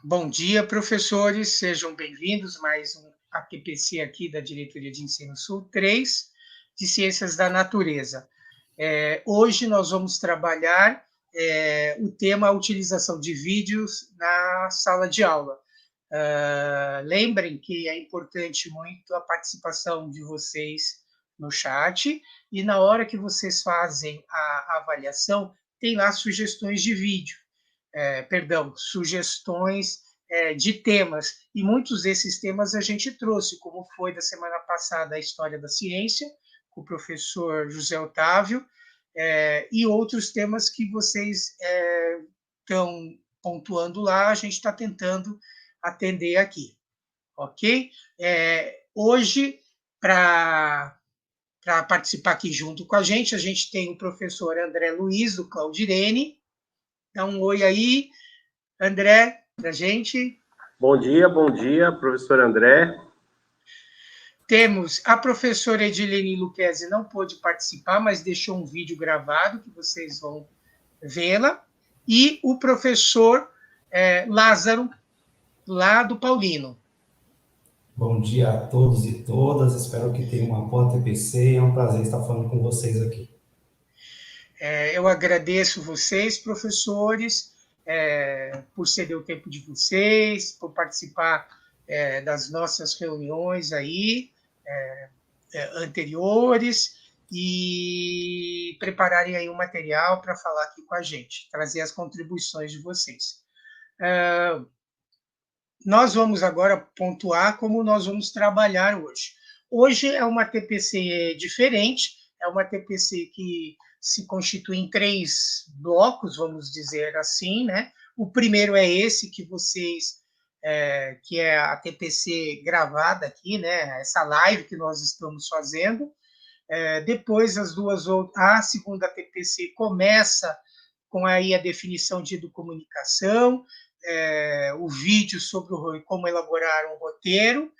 Bom dia, professores, sejam bem-vindos a mais um APPC aqui da Diretoria de Ensino Sul 3, de Ciências da Natureza. Hoje nós vamos trabalhar o tema a utilização de vídeos na sala de aula. Lembrem que é importante muito a participação de vocês no chat, e na hora que vocês fazem a avaliação, tem lá sugestões de vídeo. Sugestões de temas, e muitos desses temas a gente trouxe, como foi da semana passada a História da Ciência, com o professor José Otávio, e outros temas que vocês estão pontuando lá, a gente está tentando atender aqui, ok? Hoje, para participar aqui junto com a gente tem o professor André Luiz, do Claudirene. Dá um oi aí, André, para a gente. Bom dia, professor André. Temos a professora Edilene Luquezzi, não pôde participar, mas deixou um vídeo gravado, que vocês vão vê-la. E o professor Lázaro, lá do Paulino. Bom dia a todos e todas, espero que tenham uma boa TPC, é um prazer estar falando com vocês aqui. Eu agradeço vocês, professores, por ceder o tempo de vocês, por participar das nossas reuniões aí, anteriores, e prepararem aí um material para falar aqui com a gente, trazer as contribuições de vocês. Nós vamos agora pontuar como nós vamos trabalhar hoje. Hoje é uma TPC diferente, é uma TPC que se constitui em 3 blocos, vamos dizer assim, né? O primeiro é esse que vocês, que é a TPC gravada aqui, né? Essa live que nós estamos fazendo. Depois, a segunda TPC começa com aí a definição de educomunicação, o vídeo sobre como elaborar um roteiro,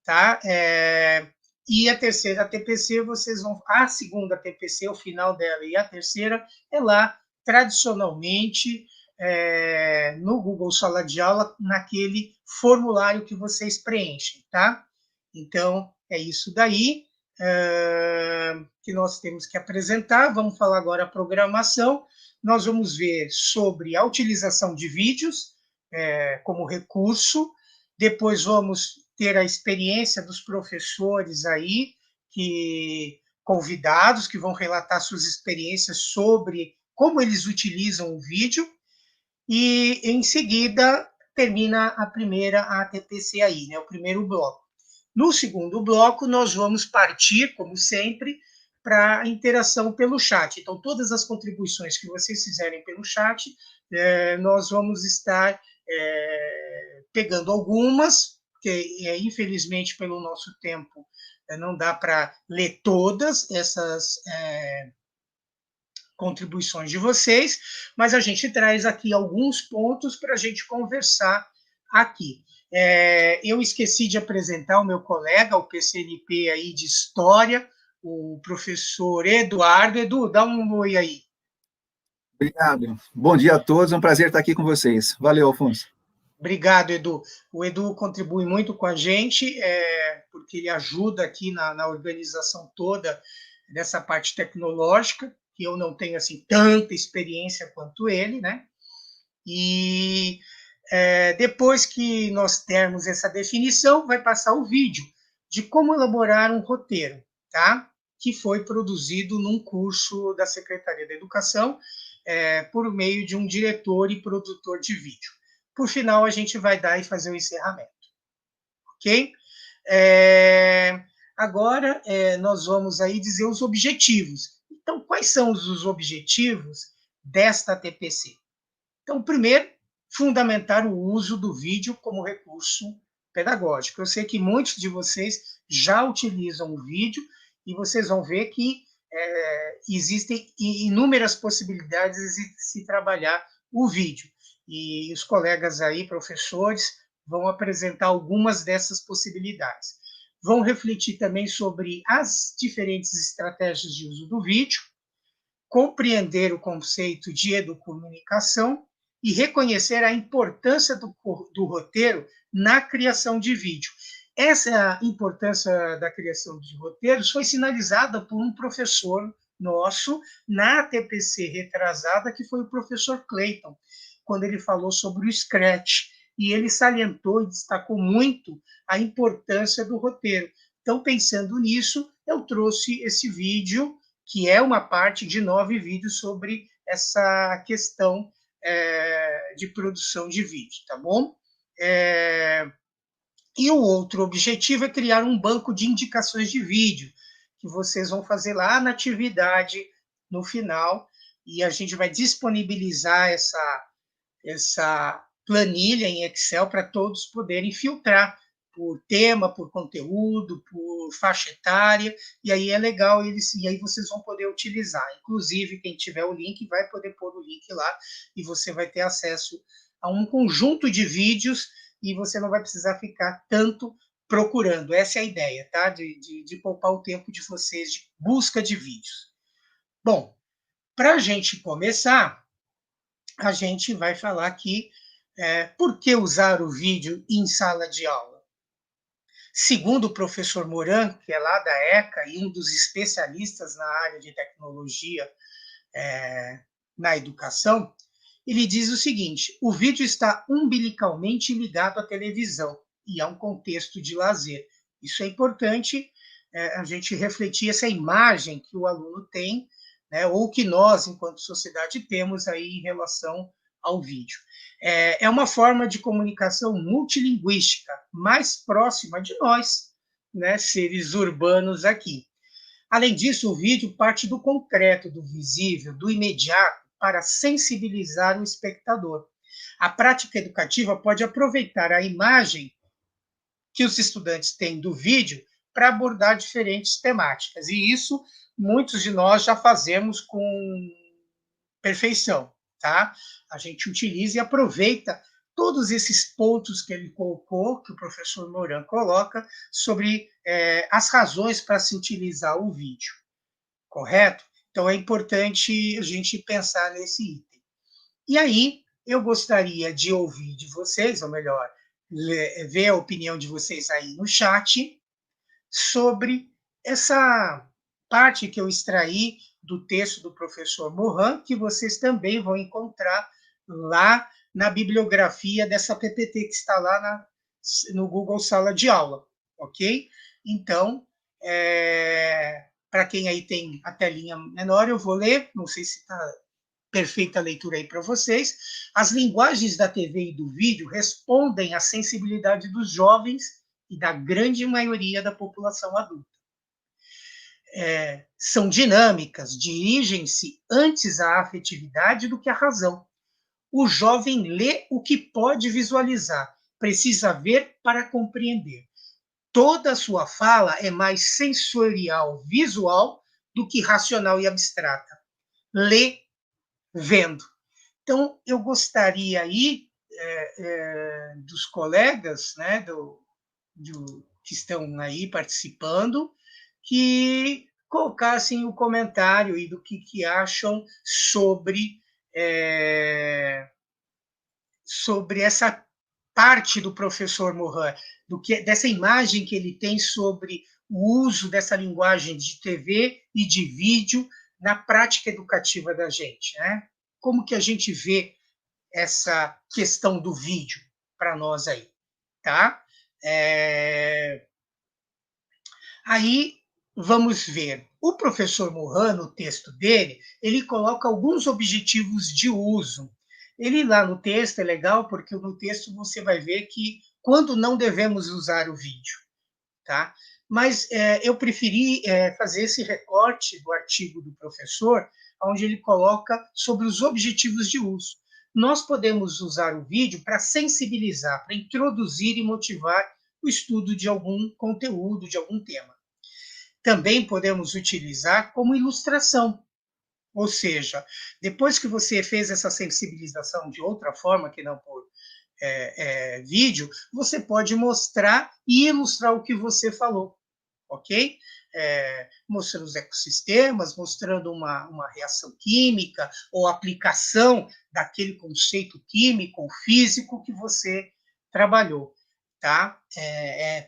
tá? E a terceira TPC, a segunda TPC, o final dela, e a terceira é lá, tradicionalmente, no Google Sala de Aula, naquele formulário que vocês preenchem, tá? Então, é isso daí que nós temos que apresentar. Vamos falar agora a programação. Nós vamos ver sobre a utilização de vídeos como recurso. Depois vamos ter a experiência dos professores aí, convidados, que vão relatar suas experiências sobre como eles utilizam o vídeo. E, em seguida, termina a TPC aí, né, o primeiro bloco. No segundo bloco, nós vamos partir, como sempre, para a interação pelo chat. Então, todas as contribuições que vocês fizerem pelo chat, nós vamos estar pegando algumas, porque, infelizmente, pelo nosso tempo, não dá para ler todas essas contribuições de vocês, mas a gente traz aqui alguns pontos para a gente conversar aqui. Eu esqueci de apresentar o meu colega, o PCNP aí de História, o professor Eduardo. Edu, dá um oi aí. Obrigado. Bom dia a todos, é um prazer estar aqui com vocês. Valeu, Afonso. Obrigado, Edu. O Edu contribui muito com a gente, porque ele ajuda aqui na organização toda dessa parte tecnológica, que eu não tenho assim tanta experiência quanto ele, né? E depois que nós termos essa definição, vai passar o vídeo de como elaborar um roteiro, tá? Que foi produzido num curso da Secretaria da Educação, por meio de um diretor e produtor de vídeo. Por final, a gente vai dar e fazer o encerramento, ok? Agora, nós vamos aí dizer os objetivos. Então, quais são os objetivos desta TPC? Então, primeiro, fundamentar o uso do vídeo como recurso pedagógico. Eu sei que muitos de vocês já utilizam o vídeo e vocês vão ver que existem inúmeras possibilidades de se trabalhar o vídeo. E os colegas aí, professores, vão apresentar algumas dessas possibilidades. Vão refletir também sobre as diferentes estratégias de uso do vídeo, compreender o conceito de educomunicação e reconhecer a importância do roteiro na criação de vídeo. Essa importância da criação de roteiros foi sinalizada por um professor nosso na TPC retrasada, que foi o professor Clayton, quando ele falou sobre o Scratch, e ele salientou e destacou muito a importância do roteiro. Então, pensando nisso, eu trouxe esse vídeo, que é uma parte de 9 vídeos sobre essa questão de produção de vídeo, tá bom? E o outro objetivo é criar um banco de indicações de vídeo, que vocês vão fazer lá na atividade no final, e a gente vai disponibilizar essa planilha em Excel para todos poderem filtrar por tema, por conteúdo, por faixa etária, e aí é legal, e aí vocês vão poder utilizar. Inclusive, quem tiver o link vai poder pôr o link lá, e você vai ter acesso a um conjunto de vídeos, e você não vai precisar ficar tanto procurando. Essa é a ideia, tá? De poupar o tempo de vocês de busca de vídeos. Bom, para a gente começar, a gente vai falar aqui por que usar o vídeo em sala de aula. Segundo o professor Moran, que é lá da ECA e um dos especialistas na área de tecnologia na educação, ele diz o seguinte: o vídeo está umbilicalmente ligado à televisão e a um contexto de lazer. Isso é importante a gente refletir essa imagem que o aluno tem, né, ou que nós, enquanto sociedade, temos aí em relação ao vídeo. É uma forma de comunicação multilinguística, mais próxima de nós, né, seres urbanos aqui. Além disso, o vídeo parte do concreto, do visível, do imediato, para sensibilizar o espectador. A prática educativa pode aproveitar a imagem que os estudantes têm do vídeo para abordar diferentes temáticas. E isso muitos de nós já fazemos com perfeição, tá? A gente utiliza e aproveita todos esses pontos que ele colocou, que o professor Moran coloca, sobre as razões para se utilizar o vídeo, correto? Então, é importante a gente pensar nesse item. E aí, eu gostaria de ouvir de vocês, ou melhor, ver a opinião de vocês aí no chat, sobre essa parte que eu extraí do texto do professor Moran, que vocês também vão encontrar lá na bibliografia dessa PPT que está lá no Google Sala de Aula, ok? Então, para quem aí tem a telinha menor, eu vou ler, não sei se está perfeita a leitura aí para vocês. As linguagens da TV e do vídeo respondem à sensibilidade dos jovens e da grande maioria da população adulta. São dinâmicas, dirigem-se antes à afetividade do que à razão. O jovem lê o que pode visualizar, precisa ver para compreender. Toda a sua fala é mais sensorial, visual, do que racional e abstrata. Lê vendo. Então, eu gostaria aí dos colegas, né, que estão aí participando, que colocassem o comentário aí do que acham sobre essa parte do professor Moran, dessa imagem que ele tem sobre o uso dessa linguagem de TV e de vídeo na prática educativa da gente, né? Como que a gente vê essa questão do vídeo para nós aí, tá? Aí, vamos ver. O professor Moran, no texto dele, ele coloca alguns objetivos de uso. Ele lá no texto é legal, porque no texto você vai ver que quando não devemos usar o vídeo, tá? Mas eu preferi fazer esse recorte do artigo do professor, onde ele coloca sobre os objetivos de uso. Nós podemos usar o vídeo para sensibilizar, para introduzir e motivar o estudo de algum conteúdo, de algum tema. Também podemos utilizar como ilustração, ou seja, depois que você fez essa sensibilização de outra forma, que não por vídeo, você pode mostrar e ilustrar o que você falou, ok? mostrando os ecossistemas, mostrando uma reação química ou aplicação daquele conceito químico ou físico que você trabalhou, tá?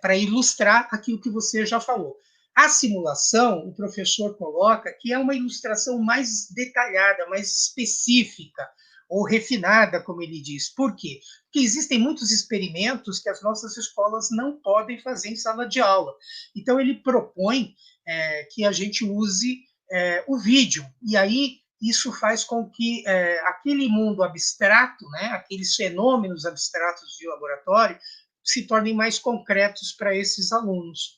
Para ilustrar aquilo que você já falou. A simulação, o professor coloca que é uma ilustração mais detalhada, mais específica, ou refinada, como ele diz. Por quê? Porque existem muitos experimentos que as nossas escolas não podem fazer em sala de aula. Então, ele propõe que a gente use o vídeo. E aí, isso faz com que aquele mundo abstrato, né, aqueles fenômenos abstratos de laboratório, se tornem mais concretos para esses alunos.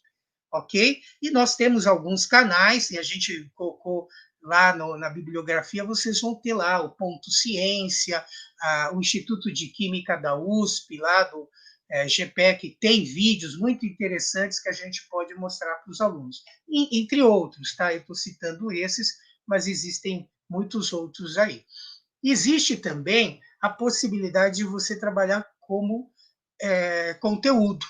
Ok? E nós temos alguns canais, e a gente colocou lá na bibliografia, vocês vão ter lá o Ponto Ciência, o Instituto de Química da USP, lá do GPEC, tem vídeos muito interessantes que a gente pode mostrar para os alunos. E, entre outros, tá? Eu estou citando esses, mas existem muitos outros aí. Existe também a possibilidade de você trabalhar como conteúdo.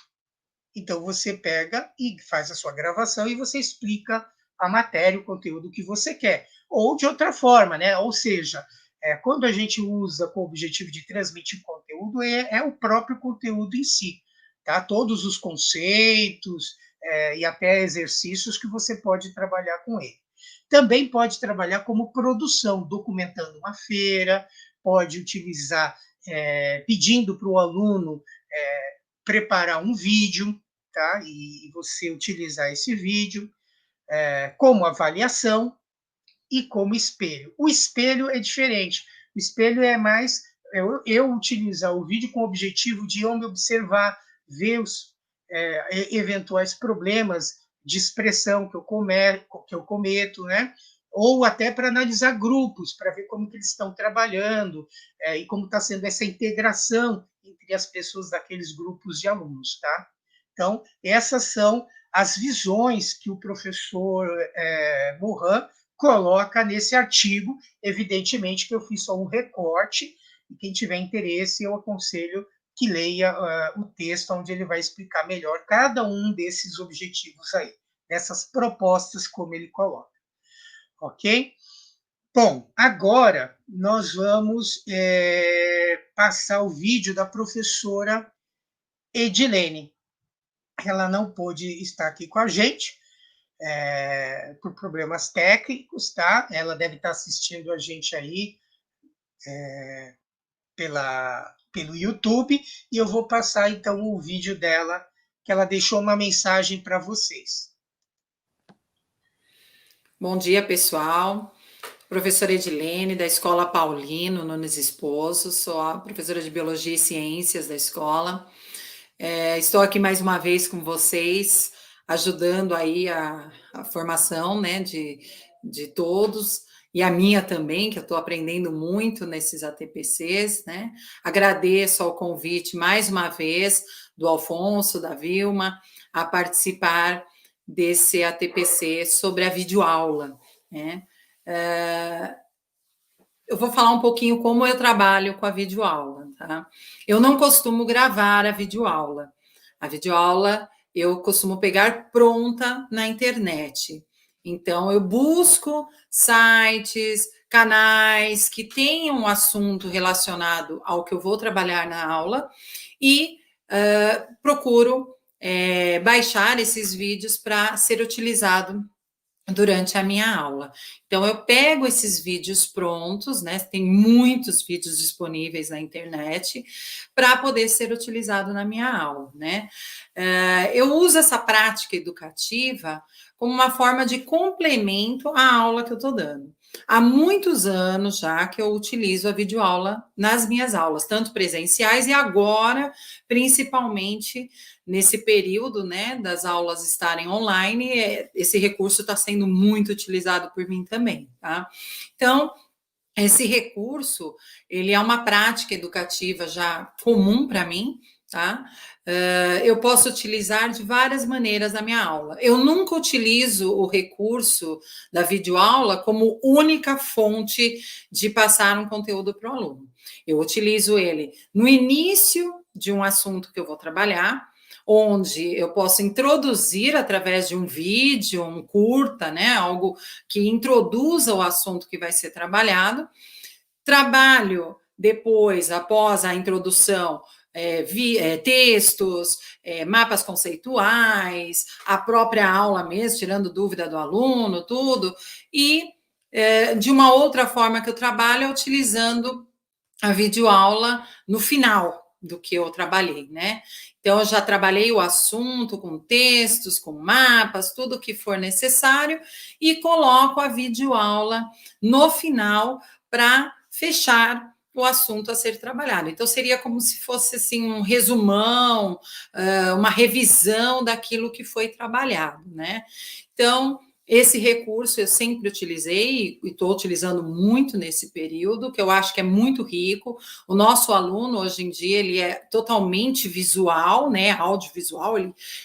Então, você pega e faz a sua gravação e você explica a matéria, o conteúdo que você quer. Ou de outra forma, né? Ou seja, quando a gente usa com o objetivo de transmitir conteúdo, é o próprio conteúdo em si. Tá? Todos os conceitos e até exercícios que você pode trabalhar com ele. Também pode trabalhar como produção, documentando uma feira, pode utilizar, pedindo para o aluno preparar um vídeo, tá? E você utilizar esse vídeo como avaliação e como espelho. O espelho é diferente. O espelho é mais eu utilizar o vídeo com o objetivo de eu me observar, ver os eventuais problemas de expressão que eu cometo, né? Ou até para analisar grupos, para ver como que eles estão trabalhando e como está sendo essa integração entre as pessoas daqueles grupos de alunos, tá? Então, essas são as visões que o professor Morin coloca nesse artigo. Evidentemente que eu fiz só um recorte, e quem tiver interesse, eu aconselho que leia o texto, onde ele vai explicar melhor cada um desses objetivos aí, dessas propostas como ele coloca. Ok? Bom, agora nós vamos passar o vídeo da professora Edilene. Ela não pôde estar aqui com a gente por problemas técnicos, tá? Ela deve estar assistindo a gente aí pelo YouTube, e eu vou passar então o vídeo dela, que ela deixou uma mensagem para vocês. Bom dia, pessoal. Professora Edilene, da Escola Paulino Nunes Esposo, sou a professora de Biologia e Ciências da escola. Estou aqui mais uma vez com vocês, ajudando aí a formação, né, de todos, e a minha também, que eu estou aprendendo muito nesses ATPCs, né? Agradeço ao convite, mais uma vez, do Alfonso, da Vilma, a participar desse ATPC sobre a videoaula, né? Eu vou falar um pouquinho como eu trabalho com a videoaula, tá? Eu não costumo gravar a videoaula. A videoaula eu costumo pegar pronta na internet. Então, eu busco sites, canais que tenham um assunto relacionado ao que eu vou trabalhar na aula e procuro baixar esses vídeos para ser utilizado durante a minha aula. Então, eu pego esses vídeos prontos, né? Tem muitos vídeos disponíveis na internet para poder ser utilizado na minha aula, né? Eu uso essa prática educativa como uma forma de complemento à aula que eu estou dando. Há muitos anos já que eu utilizo a videoaula nas minhas aulas, tanto presenciais e agora, principalmente nesse período, né, das aulas estarem online, esse recurso está sendo muito utilizado por mim também, tá? Então, esse recurso, ele é uma prática educativa já comum para mim, tá? Eu posso utilizar de várias maneiras na minha aula. Eu nunca utilizo o recurso da videoaula como única fonte de passar um conteúdo para o aluno. Eu utilizo ele no início de um assunto que eu vou trabalhar, onde eu posso introduzir através de um vídeo, um curta, né, algo que introduza o assunto que vai ser trabalhado. Trabalho depois, após a introdução, textos, mapas conceituais, a própria aula mesmo, tirando dúvida do aluno, tudo, e de uma outra forma que eu trabalho é utilizando a videoaula no final do que eu trabalhei, né? Então, eu já trabalhei o assunto com textos, com mapas, tudo que for necessário, e coloco a videoaula no final para fechar o assunto a ser trabalhado. Então, seria como se fosse assim, um resumão, uma revisão daquilo que foi trabalhado, né? Então, esse recurso eu sempre utilizei e estou utilizando muito nesse período, que eu acho que é muito rico. O nosso aluno, hoje em dia, ele é totalmente visual, né, audiovisual,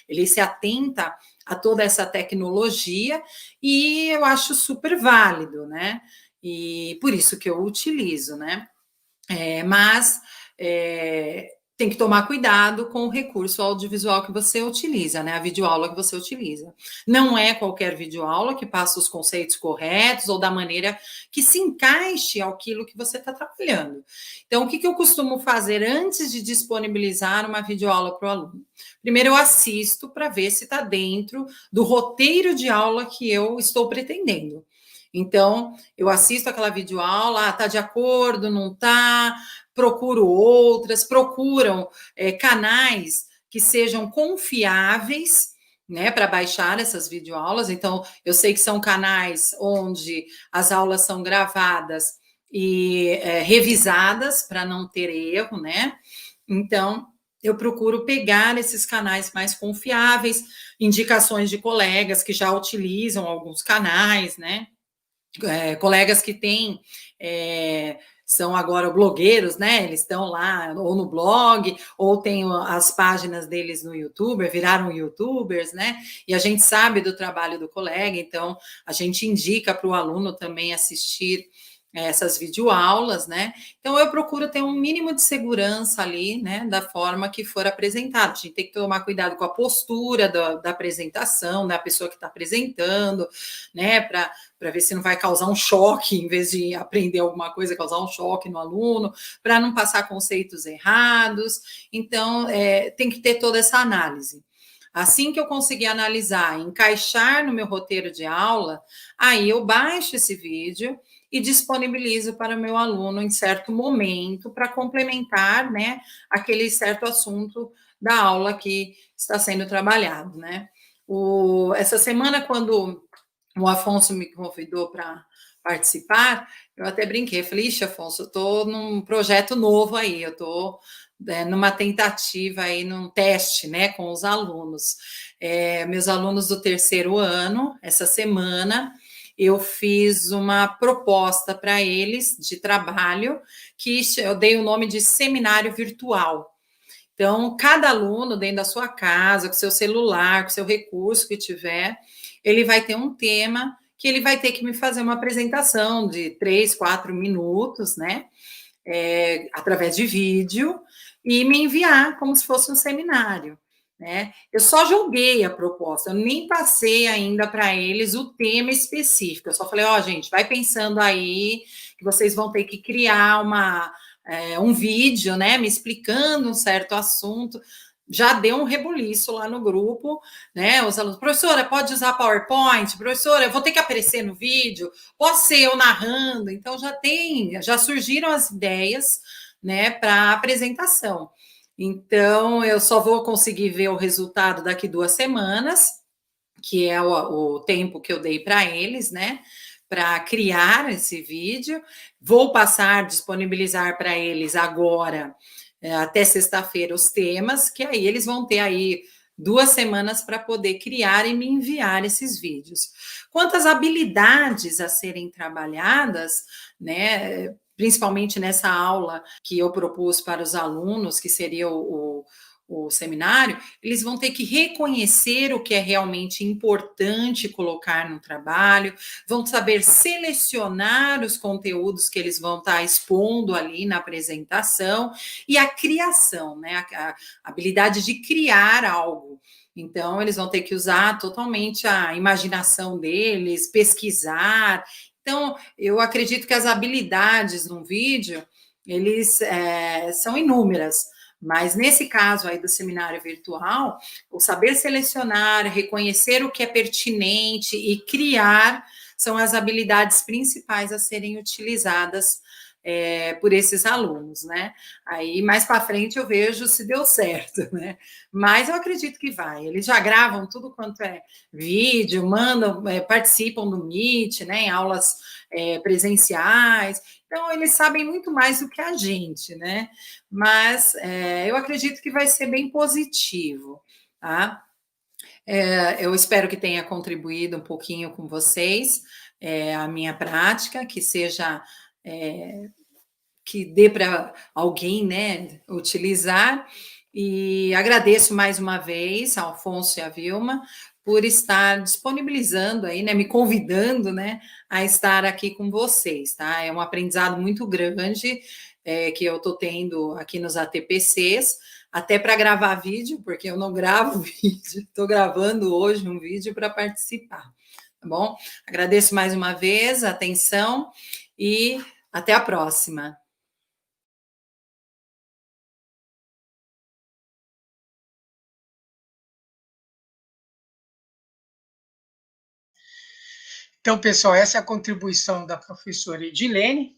ele se atenta a toda essa tecnologia e eu acho super válido, né? E por isso que eu utilizo, né? Mas tem que tomar cuidado com o recurso audiovisual que você utiliza, né? A videoaula que você utiliza. Não é qualquer videoaula que passa os conceitos corretos ou da maneira que se encaixe àquilo que você está trabalhando. Então, o que eu costumo fazer antes de disponibilizar uma videoaula para o aluno? Primeiro, eu assisto para ver se está dentro do roteiro de aula que eu estou pretendendo. Então, eu assisto aquela videoaula, está de acordo, não está, procuro outras, procuram canais que sejam confiáveis, né, para baixar essas videoaulas. Então, eu sei que são canais onde as aulas são gravadas e revisadas para não ter erro, né? Então, eu procuro pegar esses canais mais confiáveis, indicações de colegas que já utilizam alguns canais, né? Colegas que têm, são agora blogueiros, né? Eles estão lá ou no blog, ou tem as páginas deles no YouTube, viraram youtubers, né? E a gente sabe do trabalho do colega, então a gente indica para o aluno também assistir essas videoaulas, né? Então, eu procuro ter um mínimo de segurança ali, né, da forma que for apresentado. A gente tem que tomar cuidado com a postura da apresentação, da pessoa que está apresentando, né, para ver se não vai causar um choque, em vez de aprender alguma coisa, causar um choque no aluno, para não passar conceitos errados. Então, tem que ter toda essa análise. Assim que eu conseguir analisar, encaixar no meu roteiro de aula, aí eu baixo esse vídeo e disponibilizo para o meu aluno em certo momento para complementar, né, aquele certo assunto da aula que está sendo trabalhado, né? Essa semana, quando o Afonso me convidou para participar, eu até brinquei, falei, ixi, Afonso, eu estou num projeto novo aí, eu estou numa tentativa aí, num teste, né, com os alunos. Meus alunos do terceiro ano, essa semana, eu fiz uma proposta para eles de trabalho, que eu dei o nome de seminário virtual. Então, cada aluno, dentro da sua casa, com seu celular, com seu recurso que tiver, ele vai ter um tema que ele vai ter que me fazer uma apresentação de 3, 4 minutos, né? Através de vídeo, e me enviar como se fosse um seminário. Né? Eu só joguei a proposta, eu nem passei ainda para eles o tema específico. Eu só falei, gente, vai pensando aí que vocês vão ter que criar um vídeo, né, me explicando um certo assunto. Já deu um rebuliço lá no grupo, né? Os alunos, professora, pode usar PowerPoint? Professora, eu vou ter que aparecer no vídeo? Posso ser eu narrando? Então, já surgiram as ideias, né, para a apresentação. Então, eu só vou conseguir ver o resultado daqui 2 semanas, que é o tempo que eu dei para eles, né, para criar esse vídeo. Vou disponibilizar para eles agora, até sexta-feira, os temas, que aí eles vão ter aí 2 semanas para poder criar e me enviar esses vídeos. Quanto às habilidades a serem trabalhadas, né, principalmente nessa aula que eu propus para os alunos, que seria o o seminário, eles vão ter que reconhecer o que é realmente importante colocar no trabalho, vão saber selecionar os conteúdos que eles vão estar expondo ali na apresentação, e a criação, né? A habilidade de criar algo. Então, eles vão ter que usar totalmente a imaginação deles, pesquisar. Então, eu acredito que as habilidades num vídeo, eles são inúmeras. Mas nesse caso aí do seminário virtual, o saber selecionar, reconhecer o que é pertinente e criar são as habilidades principais a serem utilizadas por esses alunos, né? Aí mais para frente eu vejo se deu certo, né? Mas eu acredito que vai. Eles já gravam tudo quanto é vídeo, mandam, participam do Meet, né? Em aulas presenciais. Então, eles sabem muito mais do que a gente, né? Mas eu acredito que vai ser bem positivo, tá? Eu espero que tenha contribuído um pouquinho com vocês, a minha prática, que seja, que dê para alguém, né, utilizar. E agradeço mais uma vez ao Afonso e à Vilma por estar disponibilizando aí, né, me convidando, né, a estar aqui com vocês, tá? É um aprendizado muito grande que eu estou tendo aqui nos ATPCs, até para gravar vídeo, porque eu não gravo vídeo, estou gravando hoje um vídeo para participar, tá bom? Agradeço mais uma vez a atenção e até a próxima. Então, pessoal, essa é a contribuição da professora Edilene,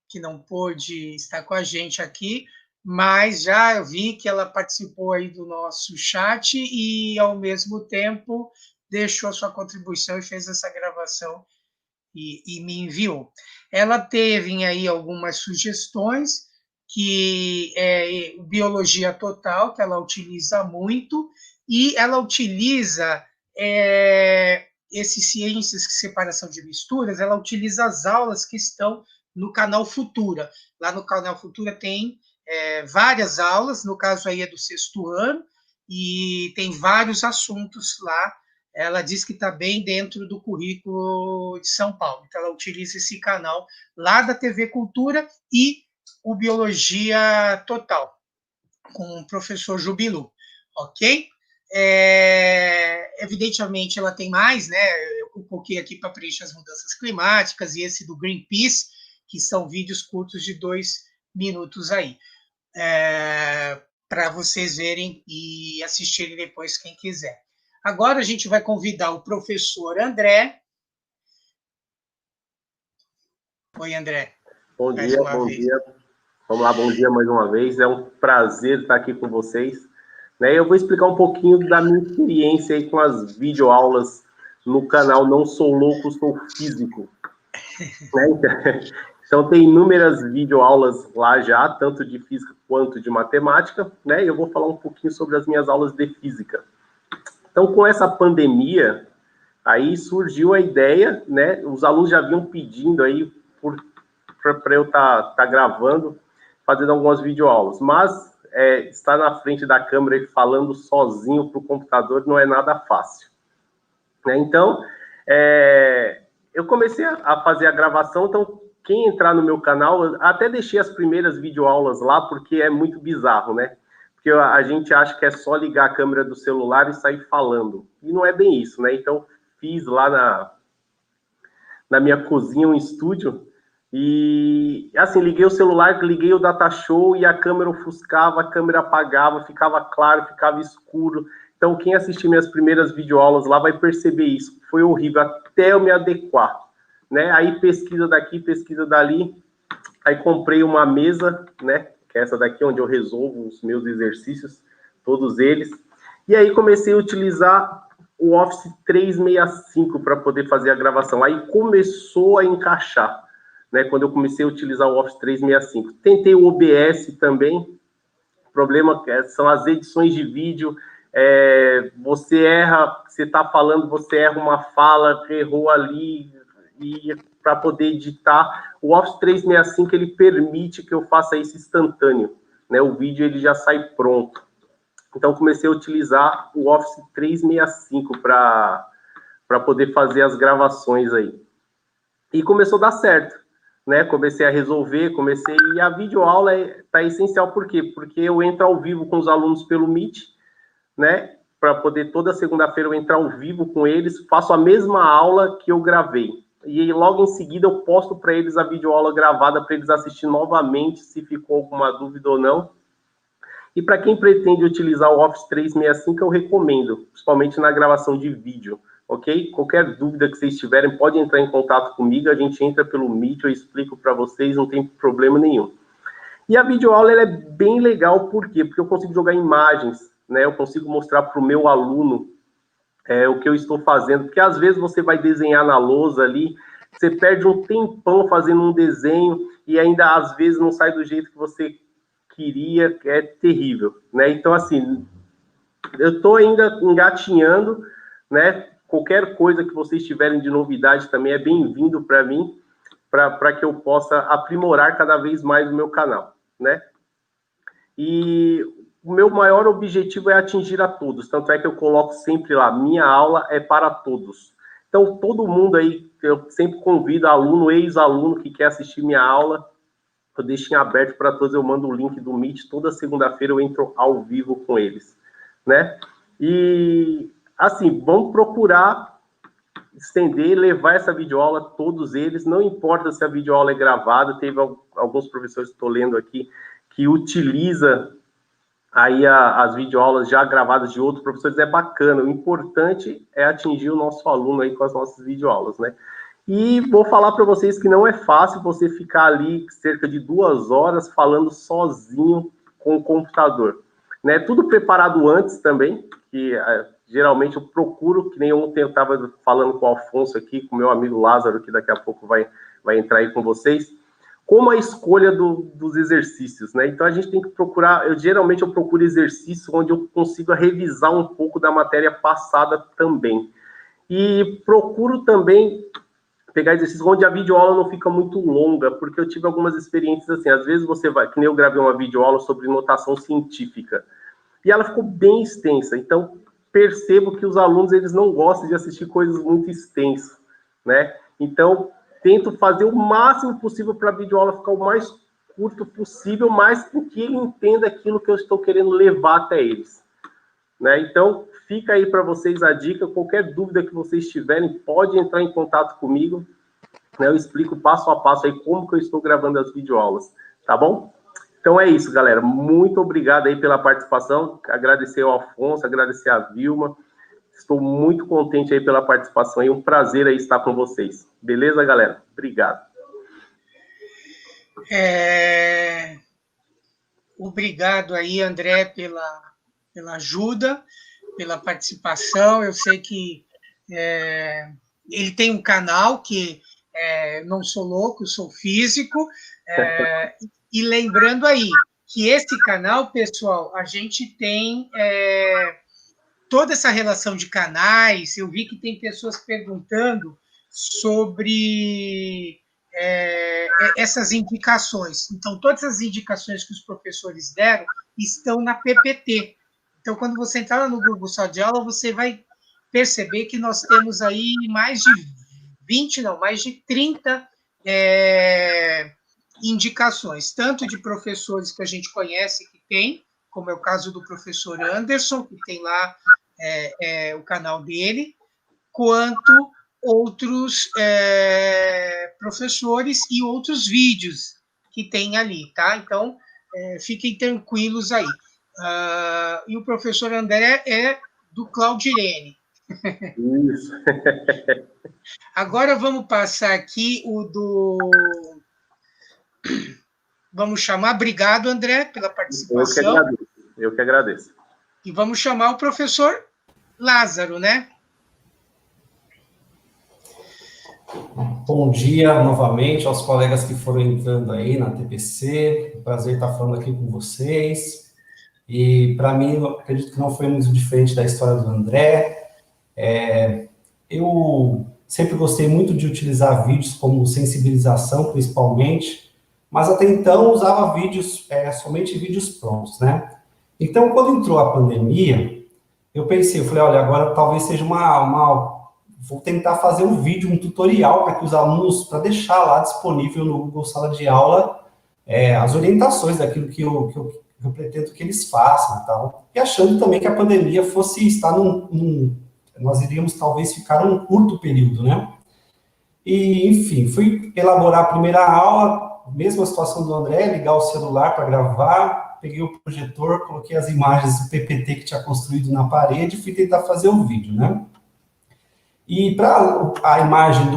que não pôde estar com a gente aqui, mas já vi que ela participou aí do nosso chat e, ao mesmo tempo, deixou a sua contribuição e fez essa gravação e me enviou. Ela teve aí algumas sugestões, que é biologia total, que ela utiliza muito, e ela utiliza esses ciências de separação de misturas, ela utiliza as aulas que estão no canal Futura. Lá no canal Futura tem várias aulas, no caso aí é do 6º ano, e tem vários assuntos lá. Ela diz que está bem dentro do currículo de São Paulo. Então, ela utiliza esse canal lá da TV Cultura e o Biologia Total, com o professor Jubilu, ok? Evidentemente, ela tem mais, né? Eu coloquei aqui para preencher as mudanças climáticas e esse do Greenpeace, que são vídeos curtos de 2 minutos aí, para vocês verem e assistirem depois, quem quiser. Agora a gente vai convidar o professor André. Oi, André. Bom dia, bom dia. Vamos lá, bom dia mais uma vez. É um prazer estar aqui com vocês. Eu vou explicar um pouquinho da minha experiência aí com as videoaulas no canal Não Sou Louco, Sou Físico. Então, tem inúmeras videoaulas lá já, tanto de física quanto de matemática, né? Eu vou falar um pouquinho sobre as minhas aulas de física. Então, com essa pandemia, aí surgiu a ideia, né? Os alunos já vinham pedindo aí para eu estar gravando, fazendo algumas videoaulas, mas estar na frente da câmera e falando sozinho para o computador não é nada fácil, né? Então, eu comecei a fazer a gravação. Então, quem entrar no meu canal, até deixei as primeiras videoaulas lá, porque é muito bizarro, né? Porque a gente acha que é só ligar a câmera do celular e sair falando. E não é bem isso, né? Então, fiz lá na minha cozinha um estúdio e, assim, liguei o celular, liguei o Datashow e a câmera ofuscava, a câmera apagava, ficava claro, ficava escuro. Então, quem assistir minhas primeiras videoaulas lá vai perceber isso. Foi horrível, até eu me adequar, né? Aí, pesquisa daqui, pesquisa dali. Aí, comprei uma mesa, né? Que é essa daqui, onde eu resolvo os meus exercícios, todos eles. E aí, comecei a utilizar o Office 365 para poder fazer a gravação. Aí, começou a encaixar, né? Quando eu comecei a utilizar o Office 365. Tentei o OBS também. O problema são as edições de vídeo. Você erra, você está falando, você erra uma fala, errou ali, e para poder editar, o Office 365 ele permite que eu faça isso instantâneo, né? O vídeo ele já sai pronto. Então, comecei a utilizar o Office 365 para poder fazer as gravações aí. E começou a dar certo, né? Comecei a resolver, e a videoaula tá essencial, por quê? Porque eu entro ao vivo com os alunos pelo Meet, né? Para poder, toda segunda-feira, eu entrar ao vivo com eles, faço a mesma aula que eu gravei. E logo em seguida eu posto para eles a videoaula gravada para eles assistirem novamente, se ficou alguma dúvida ou não. E para quem pretende utilizar o Office 365, eu recomendo, principalmente na gravação de vídeo, ok? Qualquer dúvida que vocês tiverem, pode entrar em contato comigo, a gente entra pelo Meet, eu explico para vocês, não tem problema nenhum. E a videoaula ela é bem legal, por quê? Porque eu consigo jogar imagens, né? Eu consigo mostrar para o meu aluno o que eu estou fazendo, porque às vezes você vai desenhar na lousa ali, você perde um tempão fazendo um desenho e ainda às vezes não sai do jeito que você queria, é terrível, né? Então, assim, eu estou ainda engatinhando, né? Qualquer coisa que vocês tiverem de novidade também é bem-vindo para mim, para que eu possa aprimorar cada vez mais o meu canal, né? E o meu maior objetivo é atingir a todos, tanto é que eu coloco sempre lá, minha aula é para todos. Então, todo mundo aí, eu sempre convido aluno, ex-aluno que quer assistir minha aula, eu deixo em aberto para todos, eu mando o link do Meet, toda segunda-feira eu entro ao vivo com eles, né? E, assim, vamos procurar estender, levar essa videoaula a todos eles, não importa se a videoaula é gravada, teve alguns professores que estou lendo aqui, que utiliza aí as videoaulas já gravadas de outros professores, é bacana, o importante é atingir o nosso aluno aí com as nossas videoaulas, né? E vou falar para vocês que não é fácil você ficar ali cerca de 2 horas falando sozinho com o computador, né? Tudo preparado antes também, que geralmente eu procuro, que nem ontem eu estava falando com o Alfonso aqui, com o meu amigo Lázaro, que daqui a pouco vai entrar aí com vocês, como a escolha dos exercícios, né? Então a gente tem que procurar, geralmente eu procuro exercícios onde eu consigo revisar um pouco da matéria passada também. E procuro também pegar exercícios onde a videoaula não fica muito longa, porque eu tive algumas experiências assim, às vezes você vai, que nem eu gravei uma videoaula sobre notação científica, e ela ficou bem extensa, então percebo que os alunos, eles não gostam de assistir coisas muito extensas, né? Então, tento fazer o máximo possível para a videoaula ficar o mais curto possível, mas que ele entenda aquilo que eu estou querendo levar até eles, né? Então, fica aí para vocês a dica, qualquer dúvida que vocês tiverem, pode entrar em contato comigo, né? Eu explico passo a passo aí como que eu estou gravando as videoaulas, tá bom? Então é isso, galera. Muito obrigado aí pela participação, agradecer ao Afonso, agradecer a Vilma, estou muito contente aí pela participação e um prazer aí estar com vocês. Beleza, galera? Obrigado. Obrigado aí, André, pela ajuda, pela participação. Eu sei que ele tem um canal que Não Sou Louco, Sou Físico. E lembrando aí que esse canal, pessoal, a gente tem toda essa relação de canais. Eu vi que tem pessoas perguntando sobre essas indicações. Então, todas as indicações que os professores deram estão na PPT. Então, quando você entrar lá no Google Sala de Aula, você vai perceber que nós temos aí mais de 30 indicações, tanto de professores que a gente conhece que tem, como é o caso do professor Anderson, que tem lá o canal dele, quanto outros professores e outros vídeos que tem ali, tá? Então, fiquem tranquilos aí. E o professor André é do Claudirene. Isso. Agora vamos passar aqui o do... Vamos chamar... Obrigado, André, pela participação. Eu que agradeço. E vamos chamar o professor Lázaro, né? Bom dia novamente aos colegas que foram entrando aí na TPC. Prazer estar falando aqui com vocês. E, para mim, eu acredito que não foi muito diferente da história do André. Eu sempre gostei muito de utilizar vídeos como sensibilização, principalmente, mas até então usava vídeos, somente vídeos prontos, né? Então, quando entrou a pandemia, eu pensei, eu falei, olha, agora talvez seja vou tentar fazer um vídeo, um tutorial para que os alunos, para deixar lá disponível no Google Sala de Aula, as orientações daquilo que eu pretendo que eles façam e tal. E achando também que a pandemia fosse estar nós iríamos talvez ficar um curto período, né? E, enfim, fui elaborar a primeira aula, mesma situação do André, ligar o celular para gravar, peguei o projetor, coloquei as imagens do PPT que tinha construído na parede e fui tentar fazer o vídeo, né? E para a imagem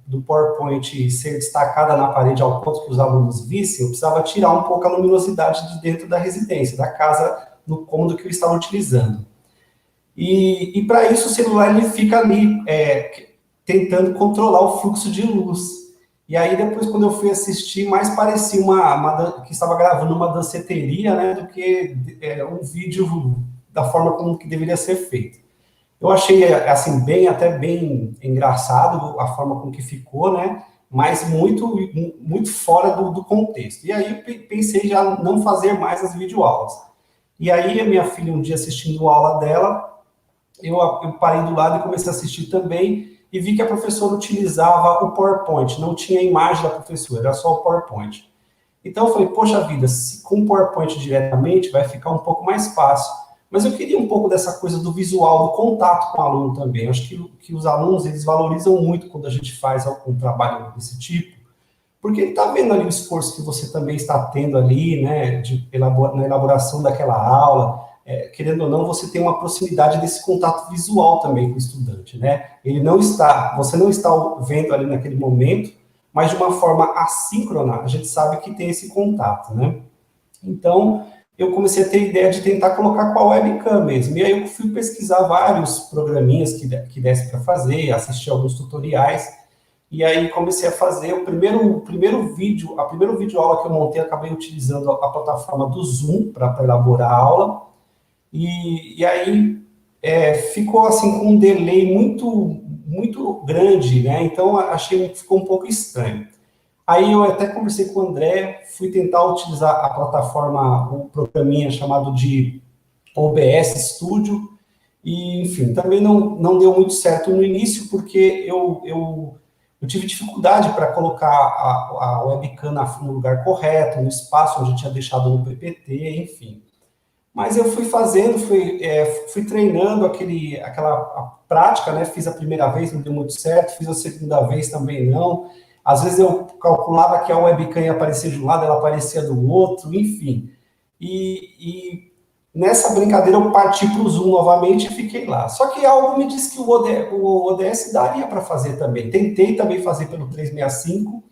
do PowerPoint ser destacada na parede ao ponto que os alunos vissem, eu precisava tirar um pouco a luminosidade de dentro da residência, da casa, no cômodo que eu estava utilizando. E para isso o celular ele fica ali tentando controlar o fluxo de luz. E aí depois, quando eu fui assistir, mais parecia que estava gravando uma danceteria, né, do que um vídeo da forma como que deveria ser feito. Eu achei, assim, até bem engraçado a forma com que ficou, né? Mas muito fora do contexto. E aí eu pensei já não fazer mais as videoaulas. E aí a minha filha, um dia assistindo a aula dela, eu parei do lado e comecei a assistir também e vi que a professora utilizava o PowerPoint, não tinha a imagem da professora, era só o PowerPoint. Então eu falei, poxa vida, se com o PowerPoint diretamente vai ficar um pouco mais fácil. Mas eu queria um pouco dessa coisa do visual, do contato com o aluno também. Eu acho que os alunos, eles valorizam muito quando a gente faz um trabalho desse tipo, porque ele está vendo ali o esforço que você também está tendo ali, né, na elaboração daquela aula. Querendo ou não, você tem uma proximidade desse contato visual também com o estudante, né? Você não está vendo ali naquele momento, mas de uma forma assíncrona, a gente sabe que tem esse contato, né? Então, eu comecei a ter a ideia de tentar colocar com a webcam mesmo. E aí eu fui pesquisar vários programinhas que desse para fazer, assistir alguns tutoriais, e aí comecei a fazer a primeira videoaula que eu montei, acabei utilizando a plataforma do Zoom para elaborar a aula, e aí ficou assim com um delay muito grande, né? Então achei que ficou um pouco estranho. Aí eu até conversei com o André, fui tentar utilizar a plataforma, um programinha chamado de OBS Studio, e, enfim, também não deu muito certo no início, porque eu tive dificuldade para colocar a webcam no lugar correto, no espaço onde eu tinha deixado no PPT, enfim. Mas eu fui fazendo, fui treinando aquela prática, né? Fiz a primeira vez, não deu muito certo, fiz a segunda vez também não. Às vezes eu calculava que a webcam ia aparecer de um lado, ela aparecia do outro, enfim. E nessa brincadeira eu parti para o Zoom novamente e fiquei lá. Só que algo me disse que o ODS daria para fazer também. Tentei também fazer pelo 365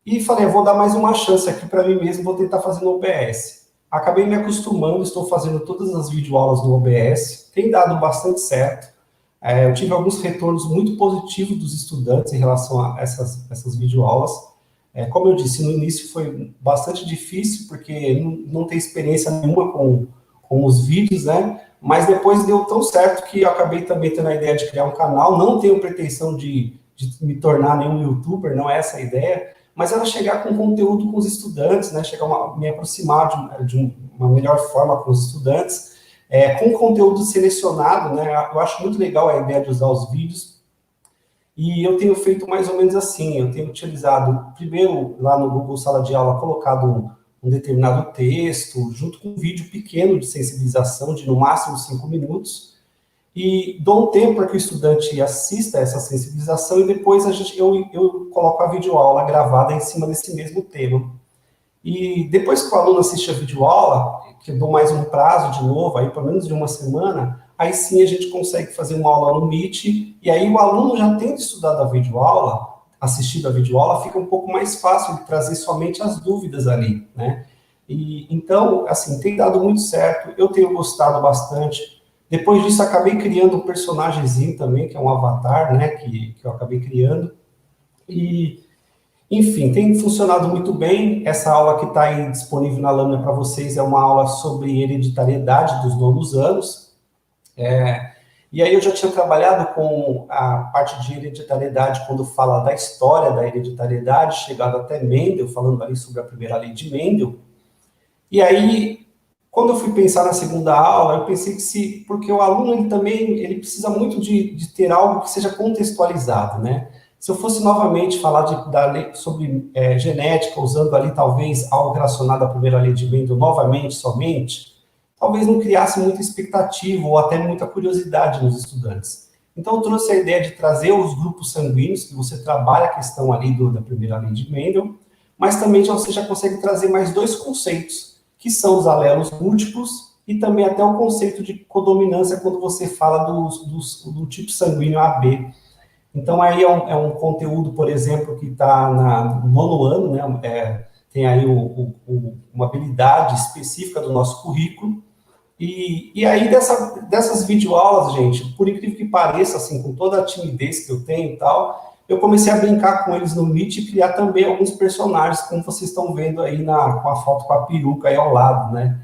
e falei, vou dar mais uma chance aqui para mim mesmo, vou tentar fazer no OBS. Acabei me acostumando, estou fazendo todas as videoaulas no OBS, tem dado bastante certo. Eu tive alguns retornos muito positivos dos estudantes em relação a essas videoaulas. Como eu disse, no início foi bastante difícil, porque não tem experiência nenhuma com os vídeos, né? Mas depois deu tão certo que eu acabei também tendo a ideia de criar um canal. Não tenho pretensão de me tornar nenhum youtuber, não é essa a ideia, mas era chegar com conteúdo com os estudantes, né? Me aproximar de uma melhor forma com os estudantes, com conteúdo selecionado, né? Eu acho muito legal a ideia de usar os vídeos, e eu tenho feito mais ou menos assim, eu tenho utilizado, primeiro, lá no Google Sala de Aula, colocado um determinado texto, junto com um vídeo pequeno de sensibilização, de no máximo 5 minutos, e dou um tempo para que o estudante assista essa sensibilização, e depois eu coloco a videoaula gravada em cima desse mesmo tema. E depois que o aluno assiste a videoaula, que eu dou mais um prazo de novo, aí pelo menos de uma semana, aí sim a gente consegue fazer uma aula no Meet, e aí o aluno já tendo estudado a videoaula, assistido a videoaula, fica um pouco mais fácil de trazer somente as dúvidas ali, né? E, então, assim, tem dado muito certo, eu tenho gostado bastante. Depois disso, acabei criando um personagemzinho também, que é um avatar, né, que eu acabei criando, e enfim, tem funcionado muito bem. Essa aula que está aí disponível na lâmina para vocês é uma aula sobre hereditariedade dos nonos anos. E aí eu já tinha trabalhado com a parte de hereditariedade quando fala da história da hereditariedade, chegado até Mendel, falando ali sobre a primeira lei de Mendel. E aí Quando eu fui pensar na segunda aula, eu pensei que porque o aluno ele precisa muito de ter algo que seja contextualizado, né? Se eu fosse novamente falar sobre genética, usando ali talvez algo relacionado à primeira lei de Mendel novamente, somente, talvez não criasse muita expectativa ou até muita curiosidade nos estudantes. Então, eu trouxe a ideia de trazer os grupos sanguíneos, que você trabalha a questão ali da primeira lei de Mendel, mas também você já consegue trazer mais dois conceitos, que são os alelos múltiplos e também até o conceito de codominância quando você fala do tipo sanguíneo AB. Então, aí é um conteúdo, por exemplo, que está no nono ano, né? Tem aí uma habilidade específica do nosso currículo. E aí, dessas videoaulas, gente, por incrível que pareça, assim, com toda a timidez que eu tenho e tal, eu comecei a brincar com eles no Meet e criar também alguns personagens, como vocês estão vendo aí com a foto com a peruca aí ao lado, né?